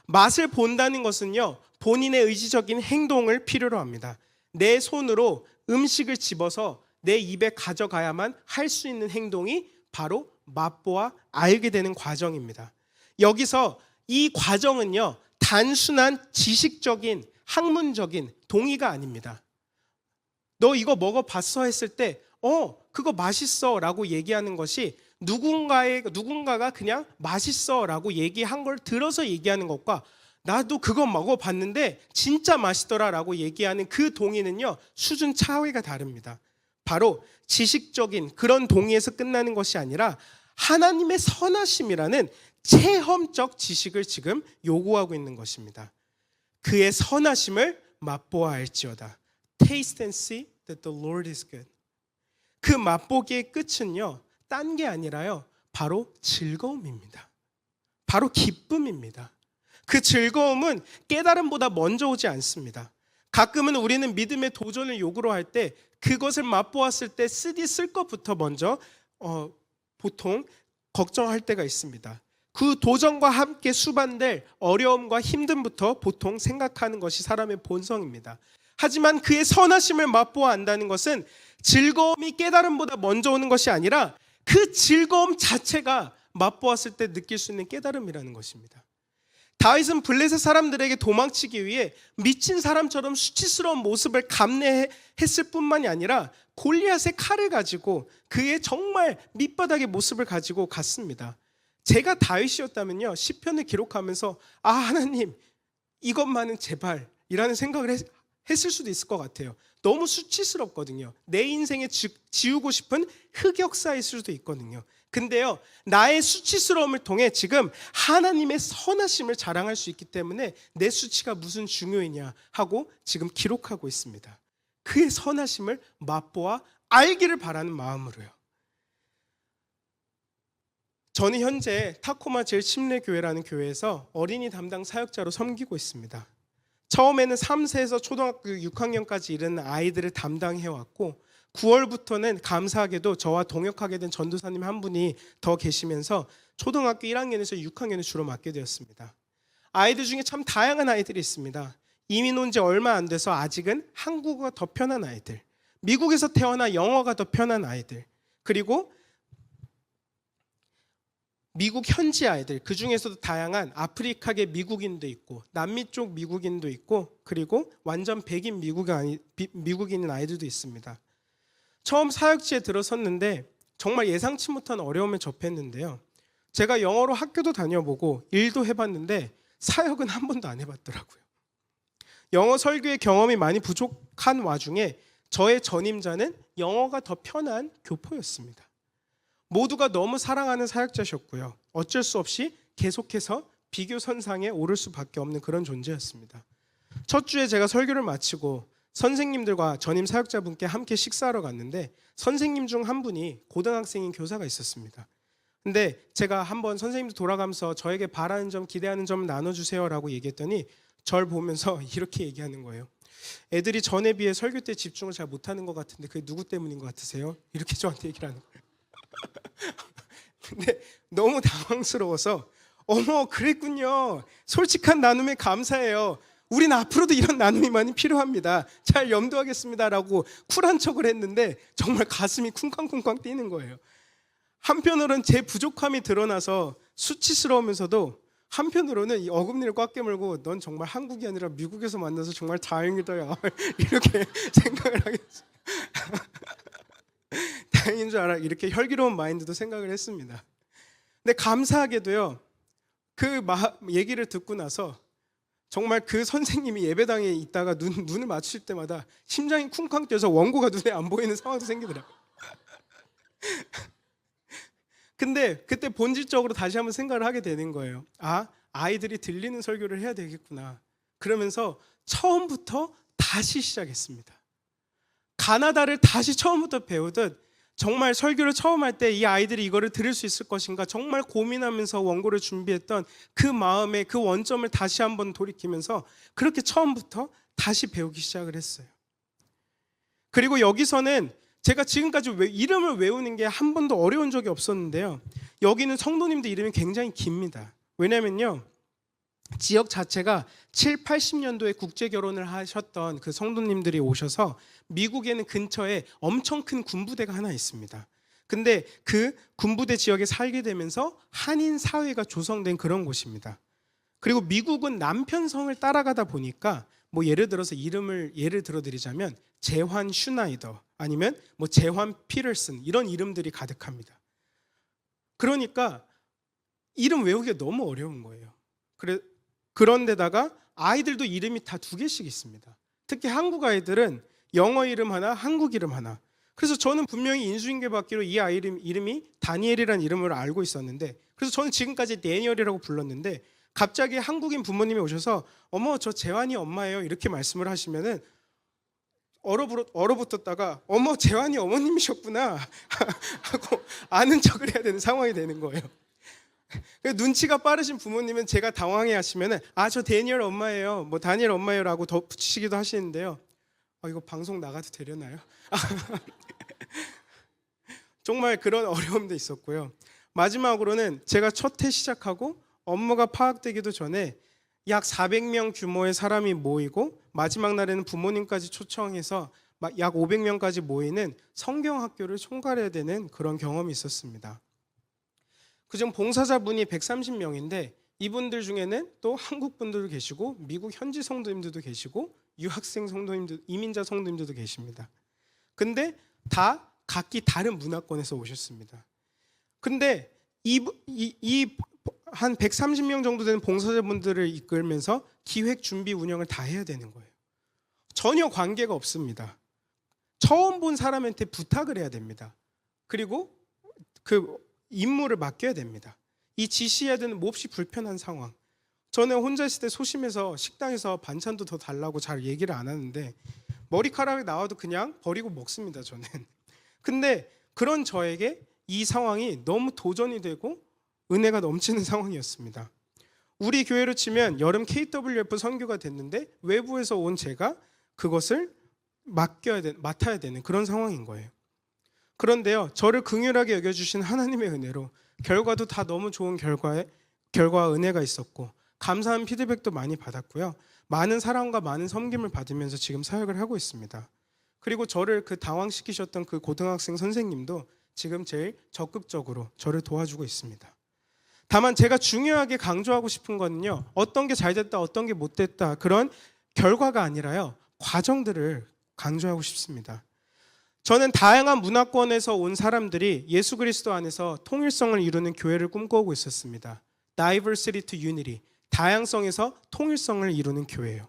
맛을 본다는 것은요, 본인의 의지적인 행동을 필요로 합니다. 내 손으로 음식을 집어서 내 입에 가져가야만 할 수 있는 행동이 바로 맛보아 알게 되는 과정입니다. 여기서 이 과정은요, 단순한 지식적인 학문적인 동의가 아닙니다. 너 이거 먹어봤어 했을 때 그거 맛있어 라고 얘기하는 것이 누군가가 그냥 맛있어 라고 얘기한 걸 들어서 얘기하는 것과 나도 그거 먹어봤는데 진짜 맛있더라 라고 얘기하는 그 동의는요, 수준 차이가 다릅니다. 바로 지식적인 그런 동의에서 끝나는 것이 아니라 하나님의 선하심이라는 체험적 지식을 지금 요구하고 있는 것입니다. 그의 선하심을 맛보아 알지어다. Taste and see that the Lord is good. 그 맛보기의 끝은요, 딴 게 아니라요, 바로 즐거움입니다. 바로 기쁨입니다. 그 즐거움은 깨달음보다 먼저 오지 않습니다. 가끔은 우리는 믿음의 도전을 요구로 할 때 그것을 맛보았을 때 쓸 것부터 먼저 보통 걱정할 때가 있습니다. 그 도전과 함께 수반될 어려움과 힘듦부터 보통 생각하는 것이 사람의 본성입니다. 하지만 그의 선하심을 맛보아 안다는 것은 즐거움이 깨달음보다 먼저 오는 것이 아니라 그 즐거움 자체가 맛보았을 때 느낄 수 있는 깨달음이라는 것입니다. 다윗은 블레셋 사람들에게 도망치기 위해 미친 사람처럼 수치스러운 모습을 감내했을 뿐만이 아니라 골리앗의 칼을 가지고 그의 정말 밑바닥의 모습을 가지고 갔습니다. 제가 다윗이었다면요, 시편을 기록하면서 하나님 이것만은 제발 이라는 생각을 했을 수도 있을 것 같아요. 너무 수치스럽거든요. 내 인생에 지우고 싶은 흑역사일 수도 있거든요. 근데요, 나의 수치스러움을 통해 지금 하나님의 선하심을 자랑할 수 있기 때문에 내 수치가 무슨 중요이냐 하고 지금 기록하고 있습니다. 그의 선하심을 맛보아 알기를 바라는 마음으로요. 저는 현재 타코마 제일침례교회라는 교회에서 어린이 담당 사역자로 섬기고 있습니다. 처음에는 3세에서 초등학교 6학년까지 이르는 아이들을 담당해왔고 9월부터는 감사하게도 저와 동역하게 된 전도사님 한 분이 더 계시면서 초등학교 1학년에서 6학년을 주로 맡게 되었습니다. 아이들 중에 참 다양한 아이들이 있습니다. 이민 온 지 얼마 안 돼서 아직은 한국어가 더 편한 아이들, 미국에서 태어나 영어가 더 편한 아이들, 그리고 미국 현지 아이들, 그 중에서도 다양한 아프리카계 미국인도 있고 남미 쪽 미국인도 있고 그리고 완전 백인 미국인인 아이들도 있습니다. 처음 사역지에 들어섰는데 정말 예상치 못한 어려움에 접했는데요. 제가 영어로 학교도 다녀보고 일도 해봤는데 사역은 한 번도 안 해봤더라고요. 영어 설교의 경험이 많이 부족한 와중에 저의 전임자는 영어가 더 편한 교포였습니다. 모두가 너무 사랑하는 사역자셨고요. 어쩔 수 없이 계속해서 비교선상에 오를 수밖에 없는 그런 존재였습니다. 첫 주에 제가 설교를 마치고 선생님들과 전임 사역자분께 함께 식사하러 갔는데 선생님 중 한 분이 고등학생인 교사가 있었습니다. 근데 제가 한번 선생님도 돌아가면서 저에게 바라는 점, 기대하는 점 나눠주세요라고 얘기했더니 절 보면서 이렇게 얘기하는 거예요. 애들이 전에 비해 설교 때 집중을 잘 못하는 것 같은데 그게 누구 때문인 것 같으세요? 이렇게 저한테 얘기를 하는 거예요. 근데 너무 당황스러워서 어머 그랬군요. 솔직한 나눔에 감사해요. 우린 앞으로도 이런 나눔이 많이 필요합니다. 잘 염두하겠습니다라고 쿨한 척을 했는데 정말 가슴이 쿵쾅쿵쾅 뛰는 거예요. 한편으로는 제 부족함이 드러나서 수치스러우면서도 한편으로는 이 어금니를 꽉 깨물고 넌 정말 한국이 아니라 미국에서 만나서 정말 다행이다 이렇게 생각을 하겠어요. 다행인 줄 알아 이렇게 혈기로운 마인드도 생각을 했습니다. 근데 감사하게도요, 얘기를 듣고 나서 정말 그 선생님이 예배당에 있다가 눈을 맞추실 때마다 심장이 쿵쾅 뛰어서 원고가 눈에 안 보이는 상황도 생기더라고요. 근데 그때 본질적으로 다시 한번 생각을 하게 되는 거예요. 아이들이 들리는 설교를 해야 되겠구나. 그러면서 처음부터 다시 시작했습니다. 가나다를 다시 처음부터 배우듯 정말 설교를 처음 할 때 이 아이들이 이거를 들을 수 있을 것인가 정말 고민하면서 원고를 준비했던 그 마음의 그 원점을 다시 한번 돌이키면서 그렇게 처음부터 다시 배우기 시작을 했어요. 그리고 여기서는 제가 지금까지 이름을 외우는 게 한 번도 어려운 적이 없었는데요. 여기는 성도님들 이름이 굉장히 깁니다. 왜냐면요, 지역 자체가 7, 80년도에 국제 결혼을 하셨던 그 성도님들이 오셔서 미국에는 근처에 엄청 큰 군부대가 하나 있습니다. 근데 그 군부대 지역에 살게 되면서 한인 사회가 조성된 그런 곳입니다. 그리고 미국은 남편성을 따라가다 보니까 뭐 예를 들어서 예를 들어드리자면 제환 슈나이더 아니면 뭐 제환 피터슨 이런 이름들이 가득합니다. 그러니까 이름 외우기가 너무 어려운 거예요. 그런데다가 아이들도 이름이 다 2개씩 있습니다. 특히 한국 아이들은 영어 이름 하나, 한국 이름 하나. 그래서 저는 분명히 인수인계 받기로 이 아이 이름이 다니엘이라는 이름을 알고 있었는데, 그래서 저는 지금까지 데니얼이라고 불렀는데 갑자기 한국인 부모님이 오셔서 어머 저 재환이 엄마예요 이렇게 말씀을 하시면은 얼어붙었다가 어머 재환이 어머님이셨구나 하고 아는 척을 해야 되는 상황이 되는 거예요. 눈치가 빠르신 부모님은 제가 당황해 하시면은 저 데니얼 엄마예요, 뭐 다니엘 엄마예요라고 덧붙이기도 하시는데요. 이거 방송 나가도 되려나요? 정말 그런 어려움도 있었고요. 마지막으로는 제가 첫 해 시작하고 업무가 파악되기도 전에 약 400명 규모의 사람이 모이고 마지막 날에는 부모님까지 초청해서 약 500명까지 모이는 성경학교를 총괄해야 되는 그런 경험이 있었습니다. 그중 봉사자분이 130명인데 이분들 중에는 또 한국 분들도 계시고 미국 현지 성도님들도 계시고 유학생 성도님들, 이민자 성도님들도 계십니다. 근데 다 각기 다른 문화권에서 오셨습니다. 근데 한 130명 정도 되는 봉사자분들을 이끌면서 기획, 준비, 운영을 다 해야 되는 거예요. 전혀 관계가 없습니다. 처음 본 사람한테 부탁을 해야 됩니다. 그리고 그 임무를 맡겨야 됩니다. 이 지시해야 되는 몹시 불편한 상황. 저는 혼자 있을 때 소심해서 식당에서 반찬도 더 달라고 잘 얘기를 안 하는데 머리카락이 나와도 그냥 버리고 먹습니다, 저는. 근데 그런 저에게 이 상황이 너무 도전이 되고 은혜가 넘치는 상황이었습니다. 우리 교회로 치면 여름 KWF 선교가 됐는데 외부에서 온 제가 그것을 맡아야 되는 그런 상황인 거예요. 그런데요, 저를 긍휼하게 여겨주신 하나님의 은혜로 결과도 다 너무 좋은 결과와 은혜가 있었고 감사한 피드백도 많이 받았고요. 많은 사랑과 많은 섬김을 받으면서 지금 사역을 하고 있습니다. 그리고 저를 그 당황시키셨던 그 고등학생 선생님도 지금 제일 적극적으로 저를 도와주고 있습니다. 다만 제가 중요하게 강조하고 싶은 거는요, 어떤 게 잘 됐다, 어떤 게 못 됐다 그런 결과가 아니라요, 과정들을 강조하고 싶습니다. 저는 다양한 문화권에서 온 사람들이 예수 그리스도 안에서 통일성을 이루는 교회를 꿈꾸고 있었습니다. Diversity to Unity, 다양성에서 통일성을 이루는 교회예요.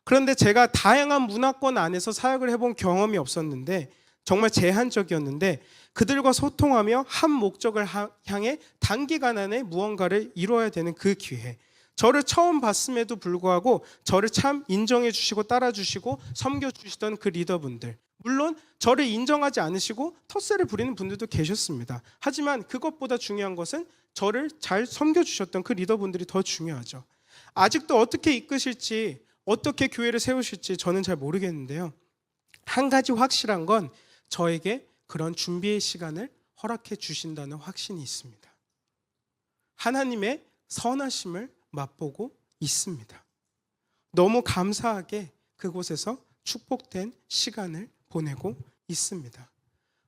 그런데 제가 다양한 문화권 안에서 사역을 해본 경험이 없었는데 정말 제한적이었는데 그들과 소통하며 한 목적을 향해 단기간 안에 무언가를 이루어야 되는 그 기회, 저를 처음 봤음에도 불구하고 저를 참 인정해 주시고 따라 주시고 섬겨 주시던 그 리더분들, 물론 저를 인정하지 않으시고 텃세를 부리는 분들도 계셨습니다. 하지만 그것보다 중요한 것은 저를 잘 섬겨주셨던 그 리더분들이 더 중요하죠. 아직도 어떻게 이끄실지, 어떻게 교회를 세우실지 저는 잘 모르겠는데요, 한 가지 확실한 건 저에게 그런 준비의 시간을 허락해 주신다는 확신이 있습니다. 하나님의 선하심을 맛보고 있습니다. 너무 감사하게 그곳에서 축복된 시간을 보내고 있습니다.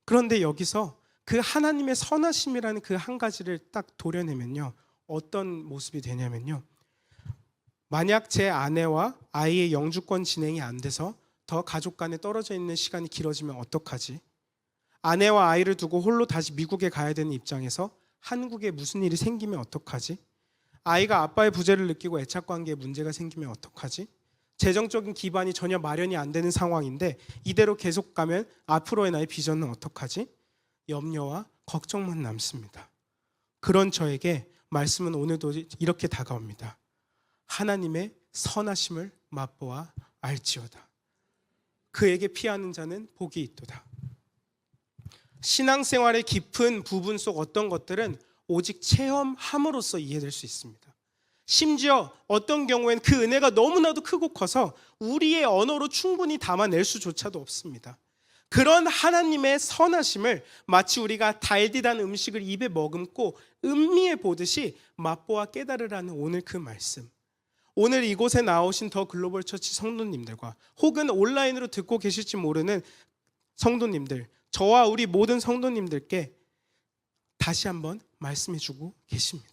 그런데 여기서 그 하나님의 선하심이라는 그 한 가지를 딱 도려내면요, 어떤 모습이 되냐면요, 만약 제 아내와 아이의 영주권 진행이 안 돼서 더 가족 간에 떨어져 있는 시간이 길어지면 어떡하지? 아내와 아이를 두고 홀로 다시 미국에 가야 되는 입장에서 한국에 무슨 일이 생기면 어떡하지? 아이가 아빠의 부재를 느끼고 애착관계에 문제가 생기면 어떡하지? 재정적인 기반이 전혀 마련이 안 되는 상황인데 이대로 계속 가면 앞으로의 나의 비전은 어떡하지? 염려와 걱정만 남습니다. 그런 저에게 말씀은 오늘도 이렇게 다가옵니다. 하나님의 선하심을 맛보아 알지어다. 그에게 피하는 자는 복이 있도다. 신앙생활의 깊은 부분 속 어떤 것들은 오직 체험함으로써 이해될 수 있습니다. 심지어 어떤 경우엔 그 은혜가 너무나도 크고 커서 우리의 언어로 충분히 담아낼 수조차도 없습니다. 그런 하나님의 선하심을 마치 우리가 달디단 음식을 입에 머금고 음미해 보듯이 맛보아 깨달으라는 오늘 그 말씀. 오늘 이곳에 나오신 더 글로벌 처치 성도님들과 혹은 온라인으로 듣고 계실지 모르는 성도님들, 저와 우리 모든 성도님들께 다시 한번 말씀해주고 계십니다.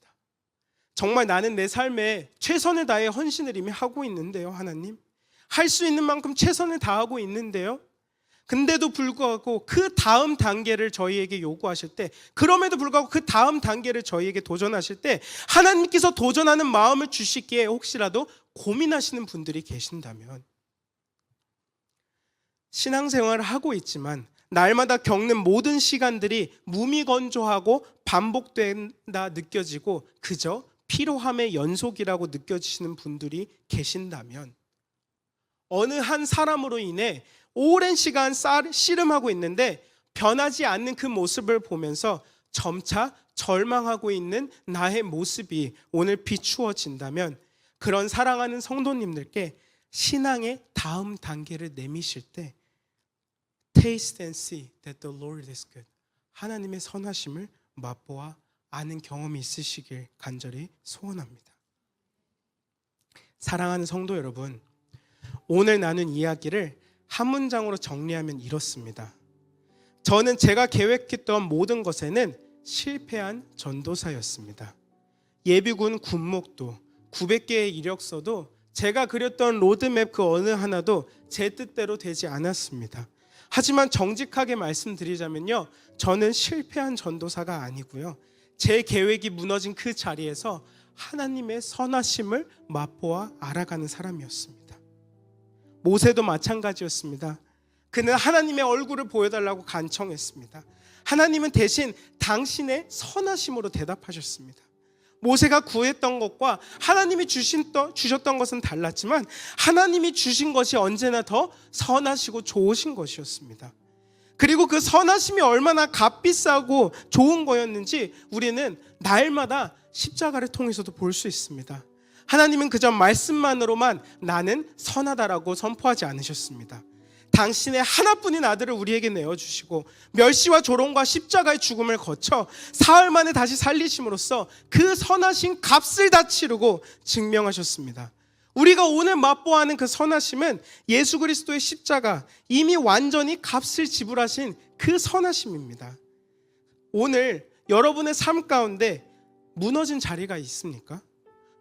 정말 나는 내 삶에 최선을 다해 헌신을 이미 하고 있는데요, 하나님. 할 수 있는 만큼 최선을 다하고 있는데요. 근데도 불구하고 그 다음 단계를 저희에게 요구하실 때, 그럼에도 불구하고 그 다음 단계를 저희에게 도전하실 때 하나님께서 도전하는 마음을 주시기에 혹시라도 고민하시는 분들이 계신다면, 신앙생활을 하고 있지만 날마다 겪는 모든 시간들이 무미건조하고 반복된다 느껴지고 그저 피로함의 연속이라고 느껴지시는 분들이 계신다면, 어느 한 사람으로 인해 오랜 시간 씨름하고 있는데 변하지 않는 그 모습을 보면서 점차 절망하고 있는 나의 모습이 오늘 비추어진다면, 그런 사랑하는 성도님들께 신앙의 다음 단계를 내미실 때 Taste and see that the Lord is good. 하나님의 선하심을 맛보아 아는 경험이 있으시길 간절히 소원합니다. 사랑하는 성도 여러분, 오늘 나눈 이야기를 한 문장으로 정리하면 이렇습니다. 저는 제가 계획했던 모든 것에는 실패한 전도사였습니다. 예비군 군목도 900개의 이력서도 제가 그렸던 로드맵 그 어느 하나도 제 뜻대로 되지 않았습니다. 하지만 정직하게 말씀드리자면요, 저는 실패한 전도사가 아니고요, 제 계획이 무너진 그 자리에서 하나님의 선하심을 맛보아 알아가는 사람이었습니다. 모세도 마찬가지였습니다. 그는 하나님의 얼굴을 보여달라고 간청했습니다. 하나님은 대신 당신의 선하심으로 대답하셨습니다. 모세가 구했던 것과 하나님이 주셨던 것은 달랐지만 하나님이 주신 것이 언제나 더 선하시고 좋으신 것이었습니다. 그리고 그 선하심이 얼마나 값비싸고 좋은 거였는지 우리는 날마다 십자가를 통해서도 볼 수 있습니다. 하나님은 그저 말씀만으로만 나는 선하다라고 선포하지 않으셨습니다. 당신의 하나뿐인 아들을 우리에게 내어주시고 멸시와 조롱과 십자가의 죽음을 거쳐 사흘 만에 다시 살리심으로써 그 선하신 값을 다 치르고 증명하셨습니다. 우리가 오늘 맛보아하는 그 선하심은 예수 그리스도의 십자가, 이미 완전히 값을 지불하신 그 선하심입니다. 오늘 여러분의 삶 가운데 무너진 자리가 있습니까?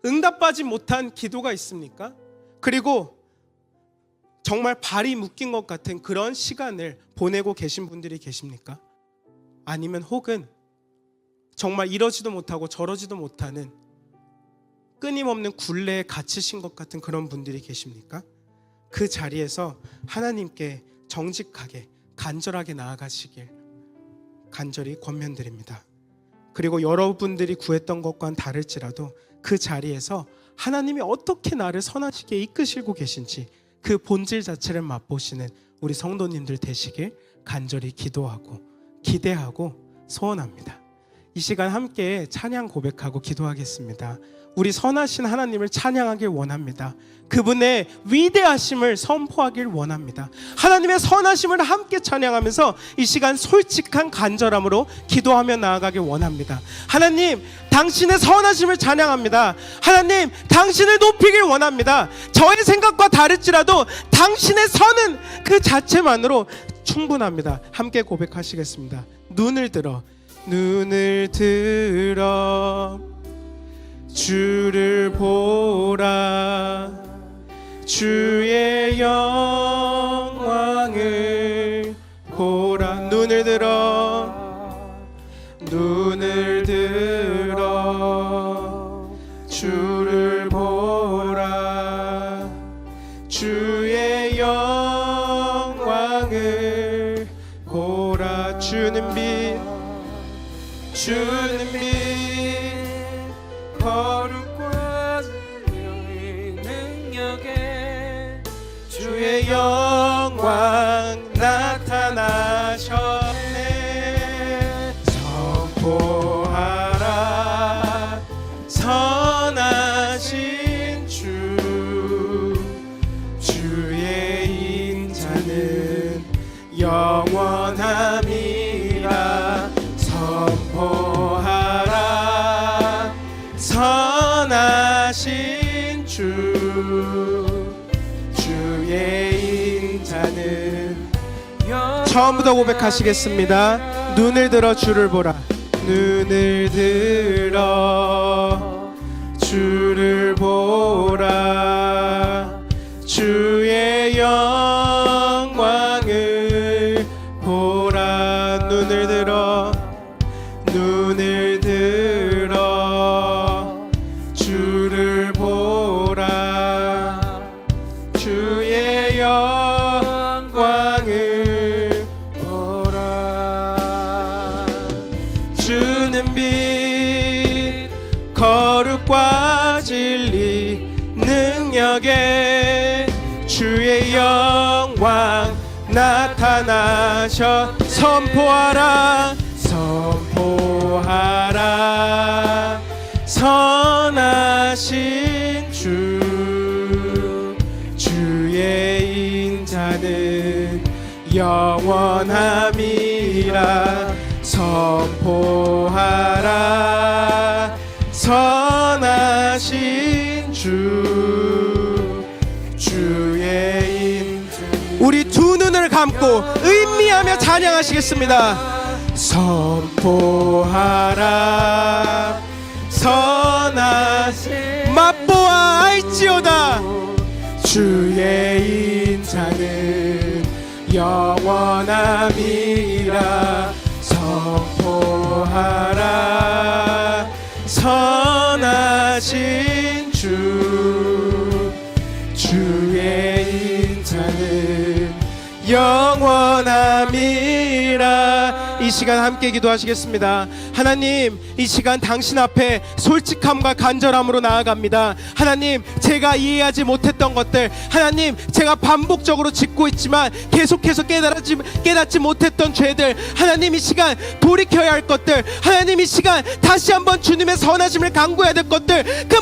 응답받지 못한 기도가 있습니까? 그리고 정말 발이 묶인 것 같은 그런 시간을 보내고 계신 분들이 계십니까? 아니면 혹은 정말 이러지도 못하고 저러지도 못하는 끊임없는 굴레에 갇히신 것 같은 그런 분들이 계십니까? 그 자리에서 하나님께 정직하게 간절하게 나아가시길 간절히 권면드립니다. 그리고 여러분들이 구했던 것과는 다를지라도 그 자리에서 하나님이 어떻게 나를 선하시게 이끄시고 계신지 그 본질 자체를 맛보시는 우리 성도님들 되시길 간절히 기도하고 기대하고 소원합니다. 이 시간 함께 찬양 고백하고 기도하겠습니다. 우리 선하신 하나님을 찬양하길 원합니다. 그분의 위대하심을 선포하길 원합니다. 하나님의 선하심을 함께 찬양하면서 이 시간 솔직한 간절함으로 기도하며 나아가길 원합니다. 하나님, 당신의 선하심을 찬양합니다. 하나님, 당신을 높이길 원합니다. 저의 생각과 다를지라도 당신의 선은 그 자체만으로 충분합니다. 함께 고백하시겠습니다. 눈을 들어 주를 보라. 주의 영광을 보라. 눈을 들어 주의 영광을 보라. 주는 빛 거룩과 진리의 능력에 주의 영광 나타나셨네. 선포하라 선하신 주의 인자는 영원함이라. 선포하라 선하신 주의 인자는. 처음부터 고백하시겠습니다. 눈을 들어 주를 보라. 눈을 들어 주를 보라. 주의 영광을 보라. 눈을 들어 주를 보라. 주의 영광을 보라. 주는 빛 거룩과 진리 능력에 주의 영광 나타나셔. 선포하라 선하신 주의 인자는 영원함이라. 선포하라 선하신 주의 인자. 우리 두 눈을 감고 의미하며 찬양하시겠습니다. 선포하라 선하신 맛보아 알지어다. 주의 인자는 영원함이라. 선포하라 선하신 주의 인자는 영원함이라. 이 시간 함께 기도하시겠습니다. 하나님, 이 시간 당신 앞에 솔직함과 간절함으로 나아갑니다. 하나님, 제가 이해하지 못했던 것들, 하나님, 제가 반복적으로 짓고 있지만 계속해서 깨닫지 못했던 죄들, 하나님, 이 시간 돌이켜야 할 것들, 하나님, 이 시간 다시 한번 주님의 선하심을 간구해야 될 것들, 그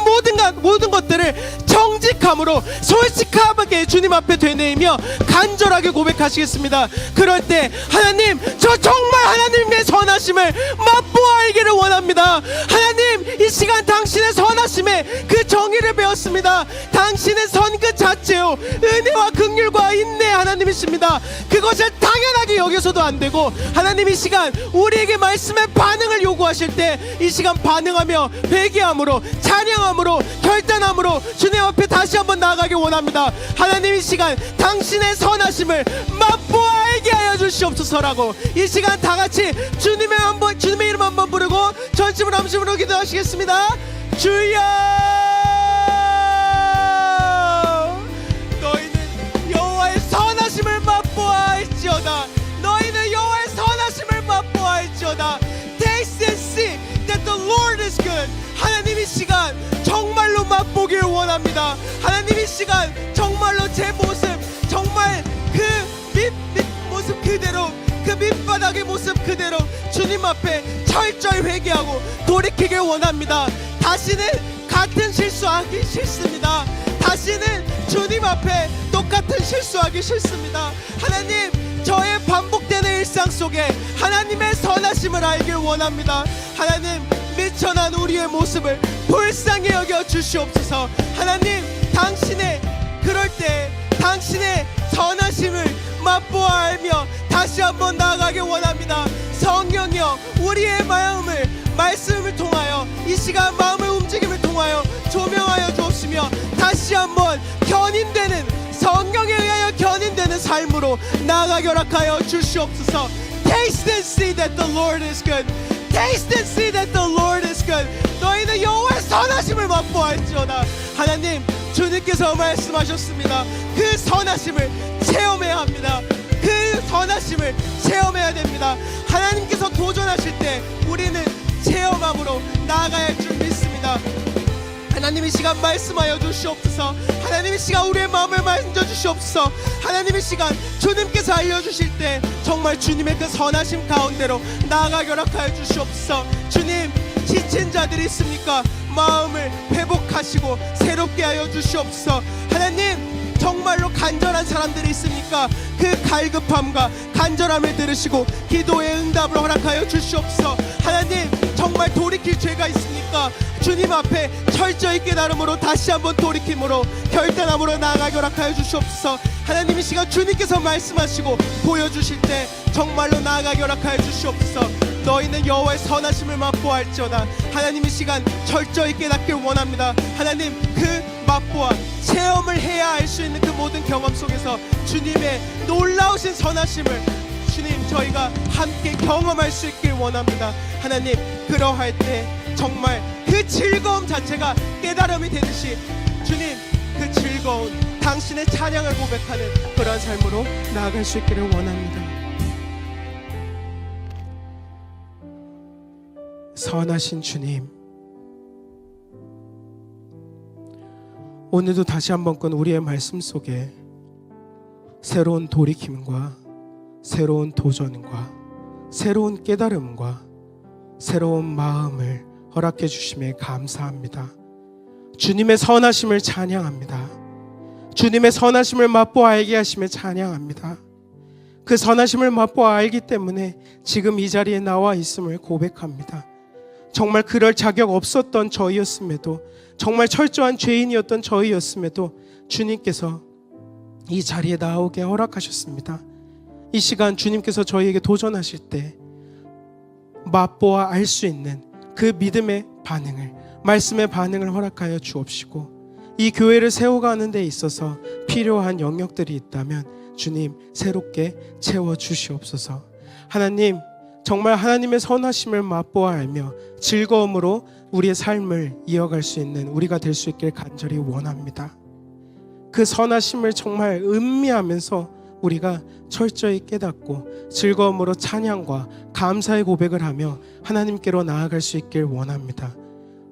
모든 것들을 정직함으로 솔직하게 주님 앞에 되뇌이며 간절하게 고백하시겠습니다. 그럴 때 하나님, 저 정말 하나님의 선하심을 맛보아 알기를 원합니다. 하나님, 이 시간 당신의 선하심에 그 정의를 배웠습니다. 당신의 선 그 자체요 은혜와 긍휼과 인내 하나님이십니다. 그것을 당연하게 여겨서도 안 되고, 하나님, 이 시간 우리에게 말씀의 반응을 요구하실 때 이 시간 반응하며 회개함으로 찬양함으로 결단함으로 주님 앞에 다시 한번 나아가기 원합니다. 하나님, 이 시간 당신의 선하심을 맛보아 알게 하여 주시옵소서라고 이 시간 다 같이 주님의 이름 한번 부르고 전심으로 함심으로 기도하시겠습니다. 주여, 너희는 여호와의 선하심을 맛보아 알지어다. 너희는 여호와의 선하심을 맛보아 알지어다. Taste and see that the Lord is good. 하나님, 이 시간 정말로 맛보길 원합니다. 하나님, 이 시간 정말로 제 모습, 정말 그 모습 그대로, 그 밑바닥의 모습 그대로 주님 앞에 철저히 회개하고 돌이키길 원합니다. 다시는 같은 실수하기 싫습니다. 다시는 주님 앞에 똑같은 실수하기 싫습니다. 하나님, 저의 반복되는 일상 속에 하나님의 선하심을 알길 원합니다. 하나님, 미천한 우리의 모습을 불쌍히 여겨 주시옵소서. 하나님, 그럴 때 당신의 선하심을 맛보아 알며 다시 한번 나아가길 원합니다. 성령이여, 우리의 마음을 말씀을 통하여 이 시간 마음의 움직임을 통하여 조명하여 주옵시며 다시 한번 성령에 의하여 견인되는 삶으로 나아가게 허락하여 주시옵소서. Taste and see that the Lord is good. Taste and see that the Lord is good. 너희는 여호와의 선하심을 맛보아 알지어다. 하나님, 주님께서 말씀하셨습니다. 그 선하심을 체험해야 합니다. 그 선하심을 체험해야 됩니다. 하나님께서 도전하실 때 우리는 체험함으로 나아가야 할 줄 믿습니다. 하나님 이 시간 말씀하여 주시옵소서. 하나님 이 시간 우리의 마음을 만져주시옵소서. 하나님 이 시간 주님께서 알려주실 때 정말 주님의 그 선하심 가운데로 나아가게 허락하여 주시옵소서. 주님, 지친 자들이 있습니까? 마음을 회복하시고 새롭게 하여 주시옵소서. 하나님, 정말로 간절한 사람들이 있습니까? 그 갈급함과 간절함을 들으시고 기도의 응답을 허락하여 주시옵소서. 하나님, 정말 돌이킬 죄가 있습니까? 주님 앞에 철저히 깨달음으로 다시 한번 돌이킴으로 결단함으로 나아가게 허락하여 주시옵소서. 하나님 이 시간 주님께서 말씀하시고 보여주실 때 정말로 나아가게 허락하여 주시옵소서. 너희는 여호와의 선하심을 맛보아할지어다. 하나님 이 시간 철저히 깨닫길 원합니다. 하나님, 그 맛보아 체험을 해야 알 수 있는 그 모든 경험 속에서 주님의 놀라우신 선하심을 주님 저희가 함께 경험할 수 있길 원합니다. 하나님, 그러할 때 정말 그 즐거움 자체가 깨달음이 되듯이 주님, 그 즐거운 당신의 찬양을 고백하는 그러한 삶으로 나아갈 수 있기를 원합니다. 선하신 주님, 오늘도 다시 한번건 우리의 말씀 속에 새로운 돌이킴과 새로운 도전과 새로운 깨달음과 새로운 마음을 허락해 주심에 감사합니다. 주님의 선하심을 찬양합니다. 주님의 선하심을 맛보아 알게 하심에 찬양합니다. 그 선하심을 맛보아 알기 때문에 지금 이 자리에 나와 있음을 고백합니다. 정말 그럴 자격 없었던 저희였음에도, 정말 철저한 죄인이었던 저희였음에도 주님께서 이 자리에 나오게 허락하셨습니다. 이 시간 주님께서 저희에게 도전하실 때 맛보아 알 수 있는 그 믿음의 반응을, 말씀의 반응을 허락하여 주옵시고, 이 교회를 세워가는 데 있어서 필요한 영역들이 있다면 주님 새롭게 채워주시옵소서. 하나님, 정말 하나님의 선하심을 맛보아 알며 즐거움으로 우리의 삶을 이어갈 수 있는 우리가 될 수 있길 간절히 원합니다. 그 선하심을 정말 음미하면서 우리가 철저히 깨닫고 즐거움으로 찬양과 감사의 고백을 하며 하나님께로 나아갈 수 있길 원합니다.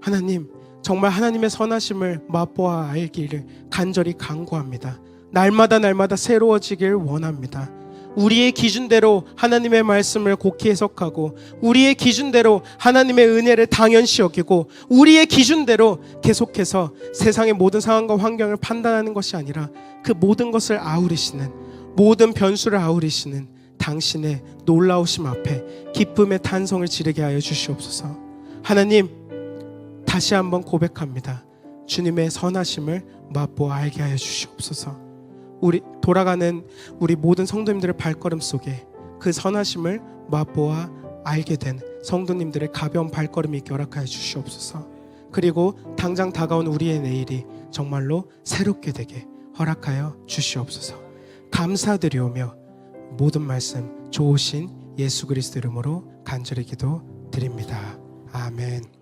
하나님, 정말 하나님의 선하심을 맛보아 알기를 간절히 간구합니다. 날마다 새로워지길 원합니다. 우리의 기준대로 하나님의 말씀을 곡히 해석하고, 우리의 기준대로 하나님의 은혜를 당연시 여기고, 우리의 기준대로 계속해서 세상의 모든 상황과 환경을 판단하는 것이 아니라 그 모든 것을 아우르시는, 모든 변수를 아우르시는 당신의 놀라우심 앞에 기쁨의 탄성을 지르게 하여 주시옵소서. 하나님, 다시 한번 고백합니다. 주님의 선하심을 맛보아 알게 하여 주시옵소서. 우리 돌아가는 우리 모든 성도님들의 발걸음 속에 그 선하심을 맛보아 알게 된 성도님들의 가벼운 발걸음이 있게 허락하여 주시옵소서. 그리고 당장 다가온 우리의 내일이 정말로 새롭게 되게 허락하여 주시옵소서. 감사드리오며 모든 말씀 좋으신 예수 그리스도 이름으로 간절히 기도드립니다. 아멘.